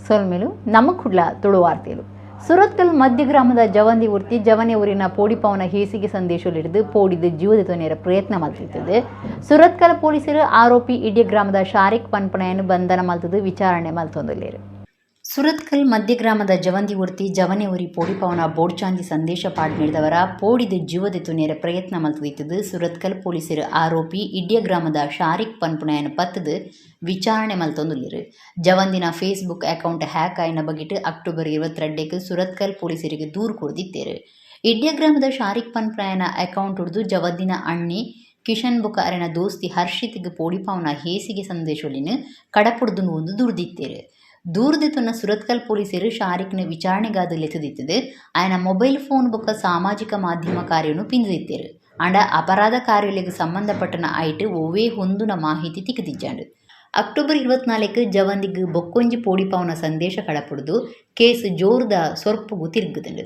ಸೊಲ್ಮೇಲು ನಮ್ಮ ಕುಡ್ಲ ತುಳು ವಾರ್ತೆಲು ಸುರತ್ಕಲ್ ಮಧ್ಯ ಗ್ರಾಮದ ಜವಂದಿ ಉರ್ತಿ ಜವನೆ ಊರಿನ ಪೋಡಿಪವನ ಹೇಸಿಗೆ ಸಂದೇಶಲಿಡಿದು ಪೋಡಿದು ಜೀವದ ತೊನೆಯರ ಪ್ರಯತ್ನ ಮಲ್ತಿರ್ತದೆ. ಸುರತ್ಕಲ್ ಪೊಲೀಸರು ಆರೋಪಿ ಇಡಿಯ ಗ್ರಾಮದ ಶಾರಿಕ್ ಪನ್ಪಣೆಯನ್ನು ಬಂಧನ ಮಲ್ತದು ವಿಚಾರಣೆ ಮಲ್ತೊಂದಿಲ್ಲೇರು. ಸುರತ್ಕಲ್ ಮಧ್ಯ ಗ್ರಾಮದ ಜವಂದಿ ಉರ್ತಿ ಜವನೆ ಊರಿ ಪೋಡಿಪವನ ಬೋಡ್ಚಾಂದಿ ಸಂದೇಶ ಪಾಡ್ ನೀಡಿದವರ ಪೋಡಿದು ಜೀವದ ತೊನೆಯರ ಪ್ರಯತ್ನ ಮಲ್ತದಿತ್ತದು. ಸುರತ್ಕಲ್ ಪೊಲೀಸರು ಆರೋಪಿ ಇಡಿಯ ಗ್ರಾಮದ ಶಾರಿಕ್ ಪನ್ಪಣೆಯನ್ನು ಪತ್ತದು ವಿಚಾರಣೆ ಮಲ್ತೊಂದುಲ್ಲೇರು. ಜವಂದಿನ ಫೇಸ್ಬುಕ್ ಅಕೌಂಟ್ ಹ್ಯಾಕ್ ಆಯ್ನ ಬಗೆಟ್ ಅಕ್ಟೋಬರ್ 22ಕ್ಕೆ ಸುರತ್ಕಲ್ ಪೊಲೀಸರಿಗೆ ದೂರು ಕೊಡ್ದಿತ್ತೇರು. ಇಡ್ಯ ಗ್ರಾಮದ ಶಾರಿಕ್ ಪನ್ಪಣೆಯನ ಅಕೌಂಟ್ ಹಿಡಿದು ಜವಂದಿನ ಅಣ್ಣಿ ಕಿಶನ್ ಬುಕ ಅರೆನ ದೋಸ್ತಿ ಹರ್ಷಿತ್ಗೆ ಪೋಡಿಪವನ ಹೇಸಿಗೆ ಸಂದೇಶಲಿನ ಕಡಪುಡ್ದು ಒಂದು ದುರ್ದಿತ್ತೇರು. ದೂರದಿತ್ತುನ ಸುರತ್ಕಲ್ ಪೊಲೀಸರು ಶಾರಿಕ್ನ ವಿಚಾರಣೆಗಾದ ಲೆತ್ತದಿತ್ತದೆ. ఆయన ಮೊಬೈಲ್ ಫೋನ್ ಬೊಕ್ಕ ಸಾಮಾಜಿಕ ಮಾಧ್ಯಮ ಕಾರ್ಯವನ್ನು ಪಿಂದಿತ್ತೇರು. ಅಂಡ ಅಪರಾಧ ಕಾರ್ಯಗಳಿಗೆ ಸಂಬಂಧಪಟ್ಟನ ಐಟ್ ಒವೇ ಹೊಂದುನ ಮಾಹಿತಿ ತಿಕ್ಕದಿಜ್ಜಾಂಡು. ಅಕ್ಟೋಬರ್ 24ಕ್ಕೆ ಜವಂದಿಗೆ ಬೊಕ್ಕೊಂಜಿ ಪೋಡಿಪವನ ಸಂದೇಶ ಕಡಪುಡ್ದು ಕೇಸ್ ಜೋರ್ದ ಸೊರ್ಪುಗು ತಿರುಗುದುಂಡು.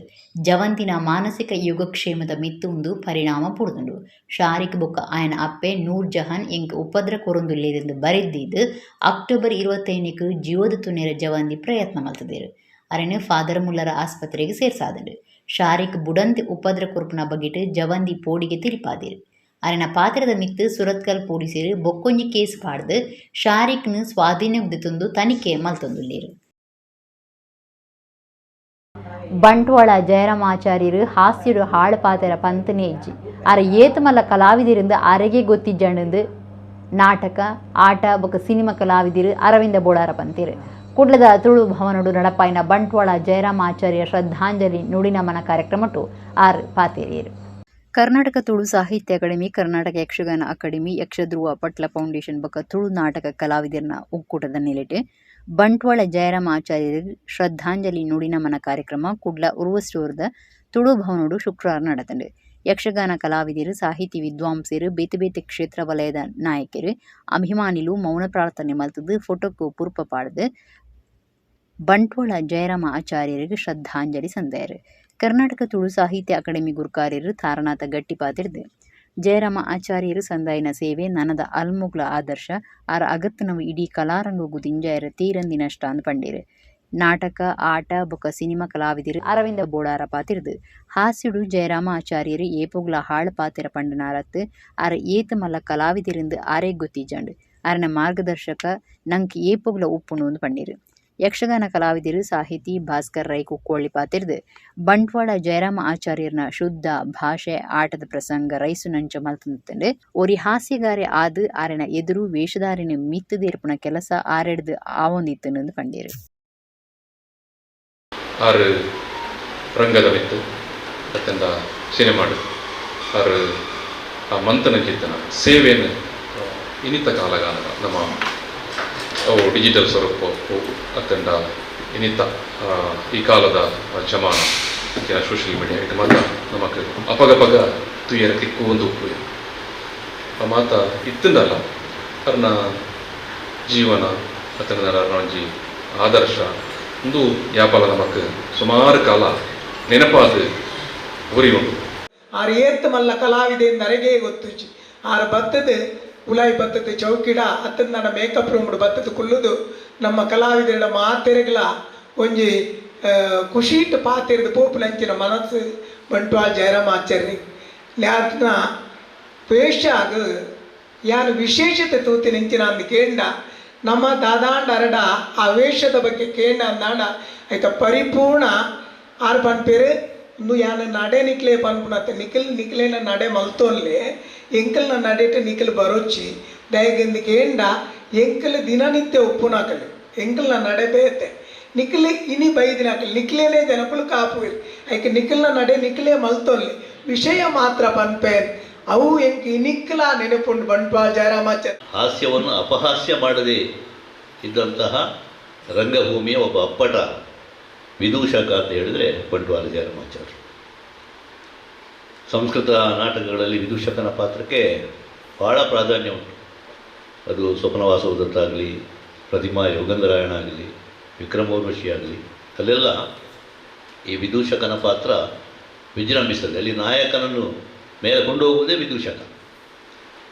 ಜವಂತಿನ ಮಾನಸಿಕ ಯೋಗಕ್ಷೇಮದ ಮಿತ್ತುಂದು ಪರಿಣಾಮ ಪುಡ್ದುಂಡು. ಶಾರಿಕ್ ಬೊಕ್ಕ ಆಯನ ಅಪ್ಪೆ ನೂರ್ ಜಹಾನ್ ಎಂಕ್ ಉಪದ್ರ ಕೊರೊಂದುಲ್ಲೇರೆಂದು ಬರೆದಿದ್ದು ಅಕ್ಟೋಬರ್ 25ಕ್ಕೆ ಜೀವದ ತುನೆರ ಜವಂದಿ ಪ್ರಯತ್ನ ಮಲ್ತದೇರು. ಅರೆನು ಫಾದರ್ ಮುಲ್ಲರ ಆಸ್ಪತ್ರೆಗೆ ಸೇರ್ಸಾದುಂಡು. ಶಾರಿಕ್ ಬುಡಂತೆ ಉಪದ್ರ ಕೊರ್ಪುನ ಬಗೆಟ್ ಜವಂದಿ ಪೋಡಿಗೆ ತಿರುಪಾದಿರು. ಅರೆನ ಪಾತ್ರದ ಮಿತ್ತು ಸುರತ್ಕಲ್ ಪೊಲೀಸರು ಬೊಕ್ಕೊಂಜಿ ಕೇಸ್ ಪಾಡ್ದು ಶಾರಿಕ್ನ ಸ್ವಾಧೀನಗುದಿತ್ತೊಂದು ತನಿಖೆ ಮಲ್ತೊಂದುಲ್ಲೇರು. ಬಂಟ್ವಾಳ ಜಯರಾಮಾಚಾರ್ಯರು ಹಾಸ್ಯಡು ಹಾಳು ಪಾತೆರ ಪಂತನೇ ಇಜ್ಜಿ ಅರ ಏತಮಲ್ಲ ಕಲಾವಿದರಿಂದ ಅರೆಗೆ ಗೊತ್ತಿಜ್ಜಂಡು ನಾಟಕ ಆಟ ಬೊಕ್ಕ ಸಿನಿಮಾ ಕಲಾವಿದಿರು ಅರವಿಂದ ಬೋಳಾರ ಪಂತೀರು. ಕುಡ್ಲದ ತುಳು ಭವನಡು ನಡಪಾಯಿನ ಬಂಟ್ವಾಳ ಜಯರಾಮಾಚಾರ್ಯ ಶ್ರದ್ಧಾಂಜಲಿ ನುಡಿನಮನ ಕಾರ್ಯಕ್ರಮಟು ಆರ್ ಪಾತೇರಿಯರು. ಕರ್ನಾಟಕ ತುಳು ಸಾಹಿತ್ಯ ಅಕಾಡೆಮಿ, ಕರ್ನಾಟಕ ಯಕ್ಷಗಾನ ಅಕಾಡೆಮಿ, ಯಕ್ಷಧ್ರುವ ಪಟ್ಲ ಫೌಂಡೇಶನ್ ಬೊಕ್ಕ ತುಳು ನಾಟಕ ಕಲಾವಿದರನ ಒಕ್ಕೂಟದ ನೆಲೆಟ್ ಬಂಟ್ವಾಳ ಜಯರಾಮ ಆಚಾರ್ಯರಿಗೆ ಶ್ರದ್ಧಾಂಜಲಿ ನುಡಿನಮನ ಕಾರ್ಯಕ್ರಮ ಕುಡ್ಲ ಉರುವ ಸ್ಟೋರ್ದ ತುಳು ಭವನಡು ಶುಕ್ರವಾರ ನಡೆದಂಡು. ಯಕ್ಷಗಾನ ಕಲಾವಿದರು, ಸಾಹಿತಿ ವಿದ್ವಾಂಸರು, ಬೇತೆ ಬೇತೆ ಕ್ಷೇತ್ರ ವಲಯದ ನಾಯಕರು, ಅಭಿಮಾನಿಲು ಮೌನ ಪ್ರಾರ್ಥನೆ ಮಲ್ತದ್ದು ಫೋಟೋಕ್ಕೂ ಪುರ್ಪ ಪಾಡ್ದು ಬಂಟ್ವಾಳ ಜಯರಾಮ ಆಚಾರ್ಯರಿಗೆ ಶ್ರದ್ಧಾಂಜಲಿ ಸಂದಾಯರು. ಕರ್ನಾಟಕ ತುಳು ಸಾಹಿತ್ಯ ಅಕಾಡೆಮಿ ಗುರುಕಾರ್ಯರು ತಾರನಾಥ ಗಟ್ಟಿಪಾತಿರ್ದು ಜಯರಾಮ ಆಚಾರ್ಯರು ಸಂದಾಯಿನ ಸೇವೆ ನನದ ಅಲ್ಮುಗ್ಲ ಆದರ್ಶ ಆರ ಅಗತ್ತನವು ಇಡೀ ಕಲಾರಂಗು ದಿಂಜಾಯರ ತೀರಂದಿನಷ್ಟ ಅಂದ್ ಪಂಡೇರು. ನಾಟಕ ಆಟ ಬೊಕ್ಕ ಸಿನಿಮಾ ಕಲಾವಿದರು ಅರವಿಂದ ಬೋಳಾರ ಪಾತಿರ್ದು ಹಾಸ್ಯಡು ಜಯರಾಮ ಆಚಾರ್ಯರು ಏಪುಗ್ಲ ಹಾಳು ಪಾತಿರ ಪಂಡನಾರತ್ತು ಆರ ಏತ ಮಲ್ಲ ಕಲಾವಿದರಿಂದ ಆರೇ ಗೊತ್ತಿಜಂಡು ಅರನ ಮಾರ್ಗದರ್ಶಕ ನಂಗೆ ಏಪುಗ್ಲ ಉಪ್ಪುಂಡು ಒಂದು ಪಂಡೇರು. ಯಕ್ಷಗಾನ ಕಲಾವಿದರು ಸಾಹಿತಿ ಭಾಸ್ಕರ್ ರೈ ಕುಕ್ಕೋಳಿ ಪಾತಿರ್ದು ಬಂಟ್ವಾಳ ಜಯರಾಮ ಆಚಾರ್ಯರ್ನ ಶುದ್ಧ ಭಾಷೆ ಆಟದ ಪ್ರಸಂಗ ರೈಸು ನಂಚ ಮಲ್ತಂದು ಒರಿ ಹಾಸ್ಯಗಾರೆ ಆದು ಆರನ ಎದುರು ವೇಷಧಾರಿನ ಮಿತ್ತದೇರ್ಪುನ ಕೆಲಸ ಆರೆಡ್ದು ಆವೊಂದಿತ್ತು ಪಂಡೇರು. ಆರು ರಂಗದ ಮಿತ್ತು ಅತ್ಯಂತ ಸಿನಿಮಾಡು ಆರು ಆ ಮಂತನ ಚಿತ್ತನ ಸೇವೆಯನ್ನು ಇನಿತ ಕಾಲಗಾನ ನಮ್ಮ ಡಿಜಿಟಲ್ ಸ್ವರೂಪ ಅತ್ಯಂತ ಇನಿತ ಈ ಕಾಲದ ಜಮಾನ ಸೋಷಿಯಲ್ ಮೀಡಿಯಾ ಇದು ಮಾತ ನಮಗೆ ಅಪಗಪಗ ತುಯ್ಯರ ಕ್ಲಿಕ್ಕು ಒಂದು ಉಪ್ಪು ಆ ಮಾತ ಇತ್ತಂದಲ್ಲ ಅವ್ರನ್ನ ಜೀವನ ಅತನ ಒಂಜಿ ಆದರ್ಶ ಒಂದು ಯಾಪಲ ನಮಕ್ ಸುಮಾರು ಕಾಲ ನೆನಪಾದ ಉರಿ ಉಂಟು. ಆರು ಏತ್ ಮಲ್ಲ ಕಲಾವಿದೆಯಿಂದ ಅರೆಗೆ ಗೊತ್ತು ಆರು ಬತ್ತದ ಉಲಾಯಿ ಬತ್ತದ ಚೌಕಿಡ ಅತ್ತದ ನನ್ನ ಮೇಕಪ್ ರೂಮ್ ಬತ್ತದ ಕುಲ್ಲುದು ನಮ್ಮ ಕಲಾವಿದರ ಮಾತೆರೆಗಳ ಒಂಜಿ ಖುಷಿಟ್ ಪಾತಿರ್ದು ಪೋಪುಲಂಚಿನ ಮನಸ್ಸು ಬಂಟ್ವಾಳ ಜಯರಾಮ ಆಚಾರ್ಯ ಲ್ಯಾತ್ನ ವೇಷಾಗ ಯಾನು ವಿಶೇಷತೆ ತೂತಿನಿಂಚಿನ ಅಂದು ಕೇಂಡ ನಮ್ಮ ದಾದಾಂಡ ಅರಡ ಆ ವೇಷದ ಬಗ್ಗೆ ಕೇಂಡ ಅಂದಾಂಡ ಆಯ್ತ ಪರಿಪೂರ್ಣ ಆರು ಪನ್ಪೇರು ಇನ್ನು ಯಾನ ನಡೆ ನಿಕ್ಲೆ ಪನ್ಪುನತ್ತೆ ನಿಖಿಲೇನ ನಡೆ ಮಲ್ತೋನ್ಲೆ ಎಂಕಲ್ನ ನಡೆಟ ನಿಖಿಲ್ ಬರೋಚ್ಚಿ ದಯಗಂದಿಗೆ ಎಂಡ ಎಂಕಲ್ ದಿನನಿತ್ಯ ಉಪ್ಪುನಾಕಲಿ ಎಂಕಲ್ನ ನಡೆ ಬೇತೆ ನಿಖಿಲ್ ಇನಿ ಬೈದಿನಾಕಲಿ ನಿಖಿಲೇನೇ ಜನಪುಲು ಕಾಪುವಿರ್ ಐಕೆ ನಿಖಿಲ್ನ ನಡೆ ನಿಖಿಲೇ ಮಲ್ತೋನ್ಲೆ ವಿಷಯ ಮಾತ್ರ ಪನ್ಪೇನ್ ಅವು ಎಂಕ ಇನಿಕ್ಕಲ ನೆನಪುಂಡು ಬಂಟ್ವಾಳ ಜಯರಾಮಾಚಾರ್ಯ. ಹಾಸ್ಯವನ್ನು ಅಪಹಾಸ್ಯ ಮಾಡದೆ ಇದ್ದಂತಹ ರಂಗಭೂಮಿಯ ಒಬ್ಬ ಅಪ್ಪಟ ವಿದೂಷಕ ಅಂತ ಹೇಳಿದರೆ ಬಂಟ್ವಾಳ ಜಯರಾಮಾಚಾರ್ಯ. ಸಂಸ್ಕೃತ ನಾಟಕಗಳಲ್ಲಿ ವಿದೂಷಕನ ಪಾತ್ರಕ್ಕೆ ಭಾಳ ಪ್ರಾಧಾನ್ಯ ಉಂಟು. ಅದು ಸ್ವಪ್ನವಾಸವದತ್ತಾಗಲಿ, ಪ್ರತಿಮಾ ಯೋಗಂಧರಾಯಣ ಆಗಲಿ, ವಿಕ್ರಮೋರ್ವಶಿ ಆಗಲಿ, ಅಲ್ಲೆಲ್ಲ ಈ ವಿದೂಷಕನ ಪಾತ್ರ ವಿಜೃಂಭಿಸ್ತದೆ. ಅಲ್ಲಿ ನಾಯಕನನ್ನು ಮೇಲೆ ಕೊಂಡೋಗುವುದೇ ವಿದೂಷಕ.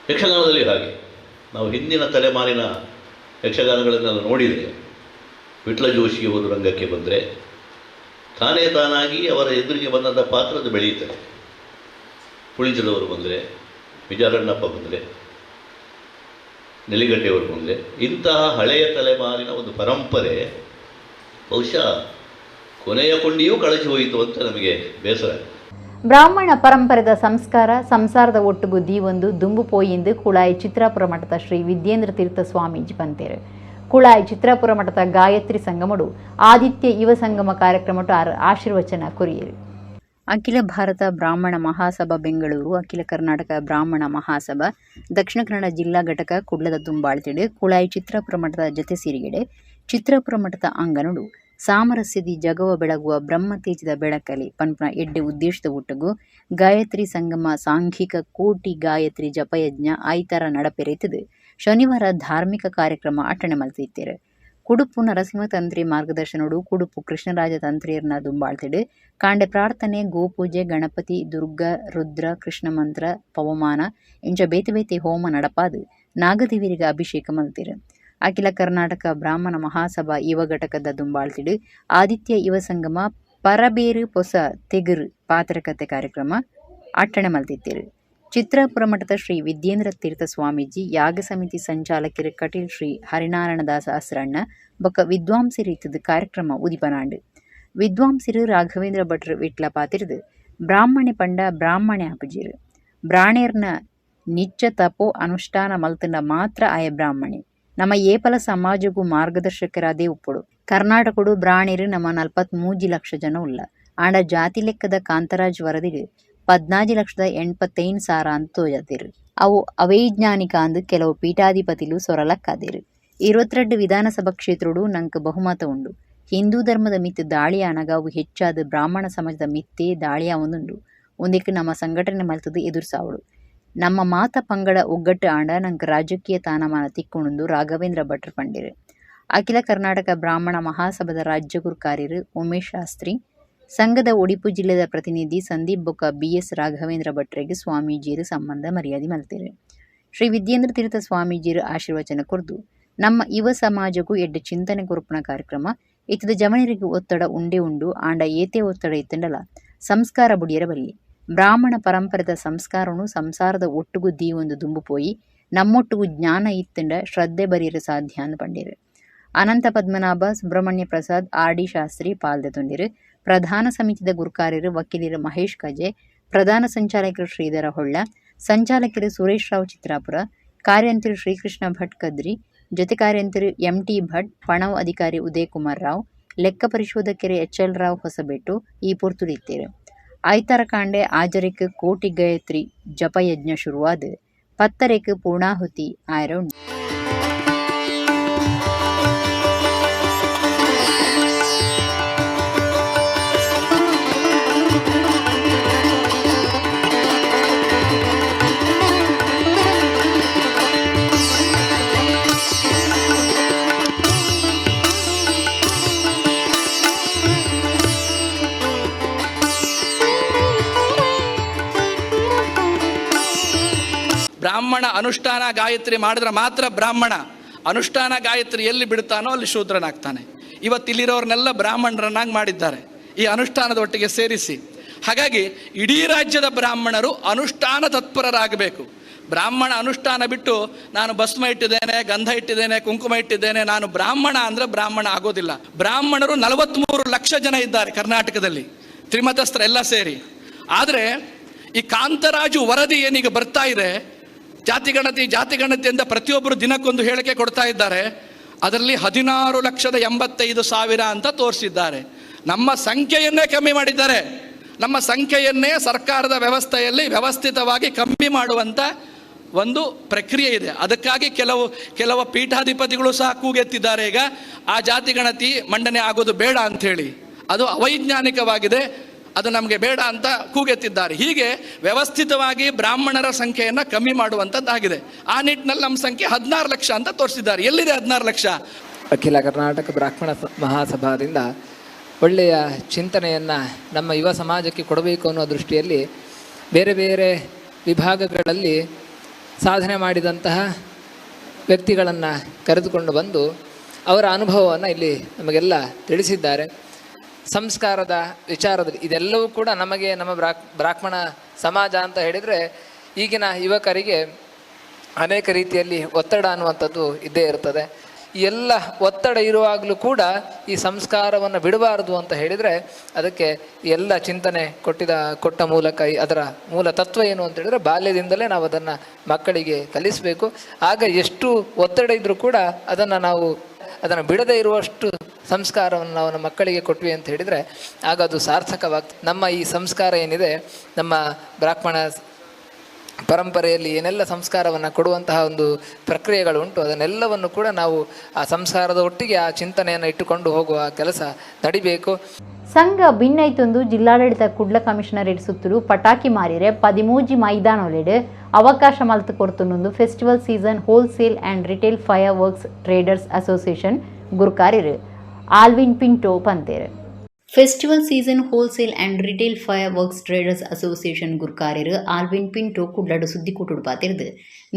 ಯಕ್ಷಗಾನದಲ್ಲಿ ಹಾಗೆ ನಾವು ಹಿಂದಿನ ತಲೆಮಾರಿನ ಯಕ್ಷಗಾನಗಳನ್ನು ನೋಡಿದರೆ ವಿಟ್ಲ ಜೋಶಿಯವರು ರಂಗಕ್ಕೆ ಬಂದರೆ ತಾನೇ ತಾನಾಗಿ ಅವರ ಎದುರಿಗೆ ಬಂದಂಥ ಪಾತ್ರದ ಬೆಳೆಯುತ್ತದೆ. ಪುಳಿಂಚದವರು ಬಂದರೆ, ವಿಜಾರಣ್ಣಪ್ಪ ಬಂದರೆ, ನೆಲಿಗಡ್ಡೆಯವರು ಬಂದರೆ, ಇಂತಹ ಹಳೆಯ ತಲೆಮಾರಿನ ಒಂದು ಪರಂಪರೆ ಬಹುಶಃ ಕೊನೆಯ ಕೊಂಡಿಯೂ ಕಳಚಿ ಹೋಯಿತು ಅಂತ ನಮಗೆ ಬೇಸರ. ಬ್ರಾಹ್ಮಣ ಪರಂಪರೆದ ಸಂಸ್ಕಾರ ಸಂಸಾರದ ಒಟ್ಟುಗು ದೀವೊಂದು ದುಂಬು ಪೋಯಿಂದು ಕುಳಾಯಿ ಚಿತ್ರಾಪುರ ಮಠದ ಶ್ರೀ ವಿದ್ಯೇಂದ್ರ ತೀರ್ಥ ಸ್ವಾಮೀಜಿ ಬಂತೇರು. ಕುಳಾಯಿ ಚಿತ್ರಾಪುರ ಮಠದ ಗಾಯತ್ರಿ ಸಂಗಮಡು ಆದಿತ್ಯ ಯುವ ಸಂಗಮ ಕಾರ್ಯಕ್ರಮಟು ಆಶೀರ್ವಚನ ಕೊರಿಯರು. ಅಖಿಲ ಭಾರತ ಬ್ರಾಹ್ಮಣ ಮಹಾಸಭಾ ಬೆಂಗಳೂರು, ಅಖಿಲ ಕರ್ನಾಟಕ ಬ್ರಾಹ್ಮಣ ಮಹಾಸಭಾ ದಕ್ಷಿಣ ಕನ್ನಡ ಜಿಲ್ಲಾ ಘಟಕ ಕುಡ್ಲದ ತುಂಬಾಳ್ತಿಡು ಕುಳಾಯಿ ಚಿತ್ರಾಪುರ ಮಠದ ಜೊತೆ ಸಿರಿಗೆಡೆ ಚಿತ್ರಾಪುರ ಮಠದ ಅಂಗನಡು ಸಾಮರಸ್ಯದಿ ಜಗವ ಬೆಳಗುವ ಬ್ರಹ್ಮತೇಜದ ಬೆಳಕಲಿ ಪನ್ಪುನ ಎಡ್ಡೆ ಉದ್ದೇಶದ ಒಟ್ಟುಗು ಗಾಯತ್ರಿ ಸಂಗಮ ಸಾಂಘಿಕ ಕೋಟಿ ಗಾಯತ್ರಿ ಜಪಯಜ್ಞ ಐತರ ನಡಪೆರೆತದು ಶನಿವಾರ ಧಾರ್ಮಿಕ ಕಾರ್ಯಕ್ರಮ ಅಟಣೆ ಮಲ್ತಿತ್ತೇರು. ಕುಡುಪು ನರಸಿಂಹ ತಂತ್ರಿ ಮಾರ್ಗದರ್ಶನೋಡು ಕುಡುಪು ಕೃಷ್ಣರಾಜ ತಂತ್ರಿಯರ್ನ ದುಂಬಾಳ್ತಿಡು ಕಾಂಡೆ ಪ್ರಾರ್ಥನೆ, ಗೋಪೂಜೆ, ಗಣಪತಿ, ದುರ್ಗಾ, ರುದ್ರ, ಕೃಷ್ಣ ಮಂತ್ರ, ಪವಮಾನ ಇಂಚ ಬೇತೆ ಬೇತೆ ಹೋಮ ನಡಪಾದು ನಾಗದೇವಿಯರಿಗೆ ಅಭಿಷೇಕ ಮಲ್ತಿರು. ಅಖಿಲ ಕರ್ನಾಟಕ ಬ್ರಾಹ್ಮಣ ಮಹಾಸಭಾ ಯುವ ಘಟಕದ ದುಂಬಾಳ್ತಿಡು ಆದಿತ್ಯ ಯುವ ಸಂಗಮ ಪರಬೇರು ಪೊಸ ತೆಗುರು ಪಾತ್ರಕತೆ ಕಾರ್ಯಕ್ರಮ ಅಟ್ಟಣೆ ಮಲ್ತಿತ್ತೇರು. ಚಿತ್ರಾಪುರ ಮಠದ ಶ್ರೀ ವಿದ್ಯೇಂದ್ರ ತೀರ್ಥ ಸ್ವಾಮೀಜಿ, ಯಾಗ ಸಮಿತಿ ಸಂಚಾಲಕರು ಕಟೀಲ್ ಶ್ರೀ ಹರಿನಾರಾಯಣದಾಸ ಅಸ್ರಣ್ಣ ಬೊಕ್ಕ ವಿದ್ವಾಂಸರು ಇತ್ತದ ಕಾರ್ಯಕ್ರಮ ಉದಿಪನಾಂಡು. ವಿದ್ವಾಂಸರು ರಾಘವೇಂದ್ರ ಭಟ್ರು ವಿಟ್ಲ ಪಾತಿರ್ದು ಬ್ರಾಹ್ಮಣೆ ಪಂಡ ಬ್ರಾಹ್ಮಣೆ ಆಪುಜಿರು. ಬ್ರಾಣೇರ್ನ ನಿತ್ಯ ತಪೋ ಅನುಷ್ಠಾನ ಮಲ್ತಂಡ ಮಾತ್ರ ಆಯ ಬ್ರಾಹ್ಮಣೆ ನಮ್ಮ ಏಪಲ ಸಮಾಜಗೂ ಮಾರ್ಗದರ್ಶಕರಾದೇ ಉಪ್ಪುಡು. ಕರ್ನಾಟಕಡು ಬ್ರಾಣೇರು ನಮ್ಮ 43 ಲಕ್ಷ ಜನ ಉಲ್ಲ. ಆಂಡ ಜಾತಿ ಲೆಕ್ಕದ ಕಾಂತರಾಜ್ ವರದಿಗೆ 14,85,000 ಅಂತ ತೋಜತಿರು. ಅವು ಅವೈಜ್ಞಾನಿಕ ಅಂದು ಕೆಲವು ಪೀಠಾಧಿಪತಿಲು ಸೊರಲಕ್ಕಾದಿರು. 22 ವಿಧಾನಸಭಾ ಕ್ಷೇತ್ರಡು ನಂಗೆ ಬಹುಮತ ಉಂಡು. ಹಿಂದೂ ಧರ್ಮದ ಮಿತ್ತು ದಾಳಿಯ ಅನಗಾವು ಹೆಚ್ಚಾದ ಬ್ರಾಹ್ಮಣ ಸಮಾಜದ ಮಿತ್ತೇ ದಾಳಿಯ ಒಂದುಂಡು. ಒಂದಕ್ಕೆ ನಮ್ಮ ಸಂಘಟನೆ ಮಲ್ತದು ಎದುರ್ಸಾವಳು. ನಮ್ಮ ಮಾತ ಪಂಗಡ ಒಗ್ಗಟ್ಟು ಆಂಡ ನಂಗೆ ರಾಜಕೀಯ ತಾನಮಾನ ತಿಕ್ಕೊಂಡು ರಾಘವೇಂದ್ರ ಭಟ್ರು ಪಂಡಿರು. ಅಖಿಲ ಕರ್ನಾಟಕ ಬ್ರಾಹ್ಮಣ ಮಹಾಸಭಾದ ರಾಜ್ಯ ಗುರು ಕಾರ್ಯರು ಉಮೇಶ್ ಶಾಸ್ತ್ರಿ, ಸಂಘದ ಉಡುಪಿ ಜಿಲ್ಲೆದ ಪ್ರತಿನಿಧಿ ಸಂದೀಪ್ ಬೊಕ್ಕ BS ರಾಘವೇಂದ್ರ ಭಟ್ರಿಗೆ ಸ್ವಾಮೀಜಿಯರು ಸಂಬಂಧ ಮರ್ಯಾದೆ ಮಲ್ತಿರು. ಶ್ರೀ ವಿದ್ಯೇಂದ್ರ ತೀರ್ಥ ಸ್ವಾಮೀಜಿಯರು ಆಶೀರ್ವಚನ ಕೊರ್ದು ನಮ್ಮ ಯುವ ಸಮಾಜಕ್ಕೂ ಎಡ್ಡೆ ಚಿಂತನೆ ಕೊರುಪಣ ಕಾರ್ಯಕ್ರಮ ಇತ್ತದ ಜಮನರಿಗೆ ಒತ್ತಡ ಉಂಡೆ ಉಂಡು ಆಂಡ ಏತೆ ಒತ್ತಡ ಇತ್ತಂಡಲ ಸಂಸ್ಕಾರ ಬುಡಿಯರ ಬಲ್ಲಿ ಬ್ರಾಹ್ಮಣ ಪರಂಪರೆದ ಸಂಸ್ಕಾರನು ಸಂಸಾರದ ಒಟ್ಟುಗು ದೀವೊಂದು ದುಂಬು ಪೋಯಿ ನಮ್ಮೊಟ್ಟುಗು ಜ್ಞಾನ ಇತ್ತಂಡ ಶ್ರದ್ಧೆ ಬರಿಯರು ಸಾಧ್ಯ ಅಂದು ಪಂಡಿರು. ಅನಂತ ಪದ್ಮನಾಭ, ಸುಬ್ರಹ್ಮಣ್ಯ ಪ್ರಸಾದ್, RD ಶಾಸ್ತ್ರಿ ಪಾಲ್ದೆ ತೊಂದಿರು. ಪ್ರಧಾನ ಸಮಿತಿದ ಗುರುಕಾರ್ಯರು ವಕೀಲರು ಮಹೇಶ್ ಕಜೆ, ಪ್ರಧಾನ ಸಂಚಾಲಕರು ಶ್ರೀಧರ ಹೊಳ್ಳ, ಸಂಚಾಲಕರು ಸುರೇಶ್ ರಾವ್ ಚಿತ್ರಾಪುರ, ಕಾರ್ಯಂತರು ಶ್ರೀಕೃಷ್ಣ ಭಟ್ ಕದ್ರಿ, ಜೊತೆ ಕಾರ್ಯಂತರು MT ಭಟ್, ಪಣವ್ ಅಧಿಕಾರಿ ಉದಯ್ ಕುಮಾರ್ ರಾವ್, ಲೆಕ್ಕ ಪರಿಶೋಧಕರು HL ರಾವ್ ಹೊಸಬೆಟ್ಟು ಈ ಪೊರ್ತುಲಿತ್ತೇರು. ಐತಾರ ಕಾಂಡೆ ಆಜರೆಕ್ ಕೋಟಿ ಗಾಯತ್ರಿ ಜಪಯಜ್ಞ ಶುರುವಾದ 10 ಪೂರ್ಣಾಹುತಿ ಆಯ್ರೌಂಡ್. ಬ್ರಾಹ್ಮಣ ಅನುಷ್ಠಾನ ಗಾಯತ್ರಿ ಮಾಡಿದ್ರೆ ಮಾತ್ರ ಬ್ರಾಹ್ಮಣ. ಅನುಷ್ಠಾನ ಗಾಯತ್ರಿ ಎಲ್ಲಿ ಬಿಡ್ತಾನೋ ಅಲ್ಲಿ ಶೂದ್ರನಾಗ್ತಾನೆ. ಇವತ್ತಿಲ್ಲಿರೋರ್ನೆಲ್ಲ ಬ್ರಾಹ್ಮಣರನ್ನಾಗಿ ಮಾಡಿದ್ದಾರೆ ಈ ಅನುಷ್ಠಾನದ ಒಟ್ಟಿಗೆ ಸೇರಿಸಿ. ಹಾಗಾಗಿ ಇಡೀ ರಾಜ್ಯದ ಬ್ರಾಹ್ಮಣರು ಅನುಷ್ಠಾನ ತತ್ಪರರಾಗಬೇಕು. ಬ್ರಾಹ್ಮಣ ಅನುಷ್ಠಾನ ಬಿಟ್ಟು ನಾನು ಭಸ್ಮ ಇಟ್ಟಿದ್ದೇನೆ, ಗಂಧ ಇಟ್ಟಿದ್ದೇನೆ, ಕುಂಕುಮ ಇಟ್ಟಿದ್ದೇನೆ, ನಾನು ಬ್ರಾಹ್ಮಣ ಅಂದರೆ ಬ್ರಾಹ್ಮಣ ಆಗೋದಿಲ್ಲ. ಬ್ರಾಹ್ಮಣರು 43 ಲಕ್ಷ ಜನ ಇದ್ದಾರೆ ಕರ್ನಾಟಕದಲ್ಲಿ, ತ್ರಿಮತಸ್ಥರೆಲ್ಲ ಸೇರಿ. ಆದರೆ ಈ ಕಾಂತರಾಜು ವರದಿ ಏನೀಗ ಬರ್ತಾ ಇದೆ, ಜಾತಿಗಣತಿ ಅಂತ ಪ್ರತಿಯೊಬ್ಬರು ದಿನಕ್ಕೊಂದು ಹೇಳಿಕೆ ಕೊಡ್ತಾ ಇದ್ದಾರೆ. ಅದರಲ್ಲಿ 16,85,000 ಅಂತ ತೋರಿಸಿದ್ದಾರೆ. ನಮ್ಮ ಸಂಖ್ಯೆಯನ್ನೇ ಕಮ್ಮಿ ಮಾಡಿದ್ದಾರೆ. ನಮ್ಮ ಸಂಖ್ಯೆಯನ್ನೇ ಸರ್ಕಾರದ ವ್ಯವಸ್ಥೆಯಲ್ಲಿ ವ್ಯವಸ್ಥಿತವಾಗಿ ಕಮ್ಮಿ ಮಾಡುವಂಥ ಒಂದು ಪ್ರಕ್ರಿಯೆ ಇದೆ. ಅದಕ್ಕಾಗಿ ಕೆಲವು ಪೀಠಾಧಿಪತಿಗಳು ಸಹ ಕೂಗೆತ್ತಿದ್ದಾರೆ. ಈಗ ಆ ಜಾತಿಗಣತಿ ಮಂಡನೆ ಆಗೋದು ಬೇಡ ಅಂಥೇಳಿ, ಅದು ಅವೈಜ್ಞಾನಿಕವಾಗಿದೆ, ಅದು ನಮಗೆ ಬೇಡ ಅಂತ ಕೂಗೆತ್ತಿದ್ದಾರೆ. ಹೀಗೆ ವ್ಯವಸ್ಥಿತವಾಗಿ ಬ್ರಾಹ್ಮಣರ ಸಂಖ್ಯೆಯನ್ನು ಕಮ್ಮಿ ಮಾಡುವಂಥದ್ದಾಗಿದೆ. ಆ ನಿಟ್ಟಿನಲ್ಲಿ ನಮ್ಮ ಸಂಖ್ಯೆ 16 ಲಕ್ಷ ಅಂತ ತೋರಿಸಿದ್ದಾರೆ. ಎಲ್ಲಿದೆ 16 ಲಕ್ಷ? ಅಖಿಲ ಕರ್ನಾಟಕ ಬ್ರಾಹ್ಮಣ ಮಹಾಸಭಾದಿಂದ ಒಳ್ಳೆಯ ಚಿಂತನೆಯನ್ನು ನಮ್ಮ ಯುವ ಸಮಾಜಕ್ಕೆ ಕೊಡಬೇಕು ಅನ್ನೋ ದೃಷ್ಟಿಯಲ್ಲಿ ಬೇರೆ ಬೇರೆ ವಿಭಾಗಗಳಲ್ಲಿ ಸಾಧನೆ ಮಾಡಿದಂತಹ ವ್ಯಕ್ತಿಗಳನ್ನು ಕರೆದುಕೊಂಡು ಬಂದು ಅವರ ಅನುಭವವನ್ನು ಇಲ್ಲಿ ನಮಗೆಲ್ಲ ತಿಳಿಸಿದ್ದಾರೆ. ಸಂಸ್ಕಾರದ ವಿಚಾರದಲ್ಲಿ ಇದೆಲ್ಲವೂ ಕೂಡ ನಮಗೆ ನಮ್ಮ ಬ್ರಾಹ್ಮಣ ಸಮಾಜ ಅಂತ ಹೇಳಿದರೆ ಈಗಿನ ಯುವಕರಿಗೆ ಅನೇಕ ರೀತಿಯಲ್ಲಿ ಒತ್ತಡ ಅನ್ನುವಂಥದ್ದು ಇದ್ದೇ ಇರ್ತದೆ. ಈ ಎಲ್ಲ ಒತ್ತಡ ಇರುವಾಗಲೂ ಕೂಡ ಈ ಸಂಸ್ಕಾರವನ್ನು ಬಿಡಬಾರದು ಅಂತ ಹೇಳಿದರೆ ಅದಕ್ಕೆ ಎಲ್ಲ ಚಿಂತನೆ ಕೊಟ್ಟ ಮೂಲಕ ಅದರ ಮೂಲ ತತ್ವ ಏನು ಅಂತ ಹೇಳಿದರೆ ಬಾಲ್ಯದಿಂದಲೇ ನಾವು ಅದನ್ನು ಮಕ್ಕಳಿಗೆ ಕಲಿಸಬೇಕು. ಆಗ ಎಷ್ಟು ಒತ್ತಡ ಇದ್ದರೂ ಕೂಡ ಅದನ್ನು ಬಿಡದೇ ಇರುವಷ್ಟು ಸಂಸ್ಕಾರವನ್ನು ನಾವು ನಮ್ಮ ಮಕ್ಕಳಿಗೆ ಕೊಟ್ವಿ ಅಂತ ಹೇಳಿದರೆ ಆಗ ಅದು ಸಾರ್ಥಕವಾಗ್ತದೆ. ನಮ್ಮ ಈ ಸಂಸ್ಕಾರ ಏನಿದೆ, ನಮ್ಮ ಬ್ರಾಹ್ಮಣ ಪರಂಪರೆಯಲ್ಲಿ ಏನೆಲ್ಲ ಸಂಸ್ಕಾರವನ್ನು ಕೊಡುವಂತಹ ಒಂದು ಪ್ರಕ್ರಿಯೆಗಳು ಉಂಟು, ಅದನ್ನೆಲ್ಲವನ್ನು ಕೂಡ ನಾವು ಆ ಸಂಸ್ಕಾರದ ಒಟ್ಟಿಗೆ ಆ ಚಿಂತನೆಯನ್ನು ಇಟ್ಟುಕೊಂಡು ಹೋಗುವ ಕೆಲಸ ನಡಿಬೇಕು. ಸಂಘ ಭಿನ್ನೈತೊಂದು ಜಿಲ್ಲಾಡಳಿತ ಕುಡ್ಲ ಕಮಿಷನರೇಟ್ ಸುತ್ತಲೂ ಪಟಾಕಿ ಮಾರಿರೆ 13 ಮೈದಾನೊಲೆಡ್ ಅವಕಾಶ ಮಲ್ತು ಕೊರ್ತುನೊಂದು festival season wholesale and retail fireworks traders association ಗುರುಕಾರಿರು ಆಲ್ವಿನ್ ಪಿಂಟೋ ಪಂತೇರು. Festival season wholesale and retail fireworks traders association ಗುರುಕಾರಿರು ಆಲ್ವಿನ್ ಪಿಂಟೋ ಕುಡ್ಲಾಡು ಸುದ್ದಿ ಕೂಟುಡು ಪಾತಿರ್ದು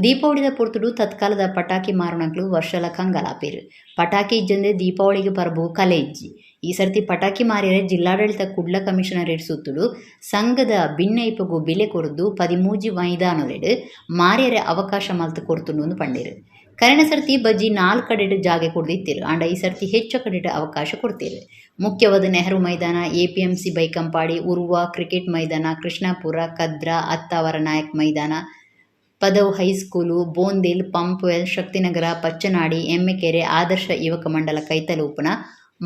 ದೀಪಾವಳಿದ ಪೊರ್ತುಡು ತತ್ಕಾಲದ ಪಟಾಕಿ ಮಾರುಣಕ್ಲು ವರ್ಷಲ ಕಂಗಲಾಪೇರು. ಪಟಾಕಿ ಇಜ್ಜಂದೆ ದೀಪಾವಳಿಗೆ ಪರ್ಬು ಕಲೆ ಇಜ್ಜಿ. ಈ ಸರ್ತಿ ಪಟಾಕಿ ಮಾರಿರೆ ಜಿಲ್ಲಾಡಳಿತ ಕುಡ್ಲ ಕಮಿಷನರೇಟ್ ಸುತ್ತುಡು ಸಂಘದ ಭಿನ್ನೈಪಗು ಬೆಲೆ ಕೊರದು 13 ಮೈದಾನೊಲೆಡ್ ಮಾರಿಯರೆ ಅವಕಾಶ ಮಲ್ತು ಕೊರ್ತುಂಡು ಪಂಡೇರು. ಕರೆನ ಸರ್ತಿ ಬಜ್ಜಿ 4 ಕಡೆಡ್ ಜಾಗೆ ಕೊಡ್ದಿತ್ತಿರು ಅಂಡ ಈ ಸರ್ತಿ ಹೆಚ್ಚು ಕಡೆಡ್ ಅವಕಾಶ ಕೊಡ್ತೀರು. ಮುಖ್ಯವಾದ ನೆಹರು ಮೈದಾನ, APMC ಬೈಕಂಪಾಡಿ, ಉರ್ವ ಕ್ರಿಕೆಟ್ ಮೈದಾನ, ಕೃಷ್ಣಾಪುರ, ಕದ್ರಾ, ಅತ್ತಾವರ ನಾಯಕ್ ಮೈದಾನ, ಪದವ್ ಹೈಸ್ಕೂಲು, ಬೋಂದೇಲ್, ಪಂಪ್ವೆಲ್, ಶಕ್ತಿನಗರ, ಪಚ್ಚನಾಡಿ, ಎಮ್ಮೆಕೆರೆ, ಆದರ್ಶ ಯುವಕ ಮಂಡಲ ಕೈತಲೂಪನ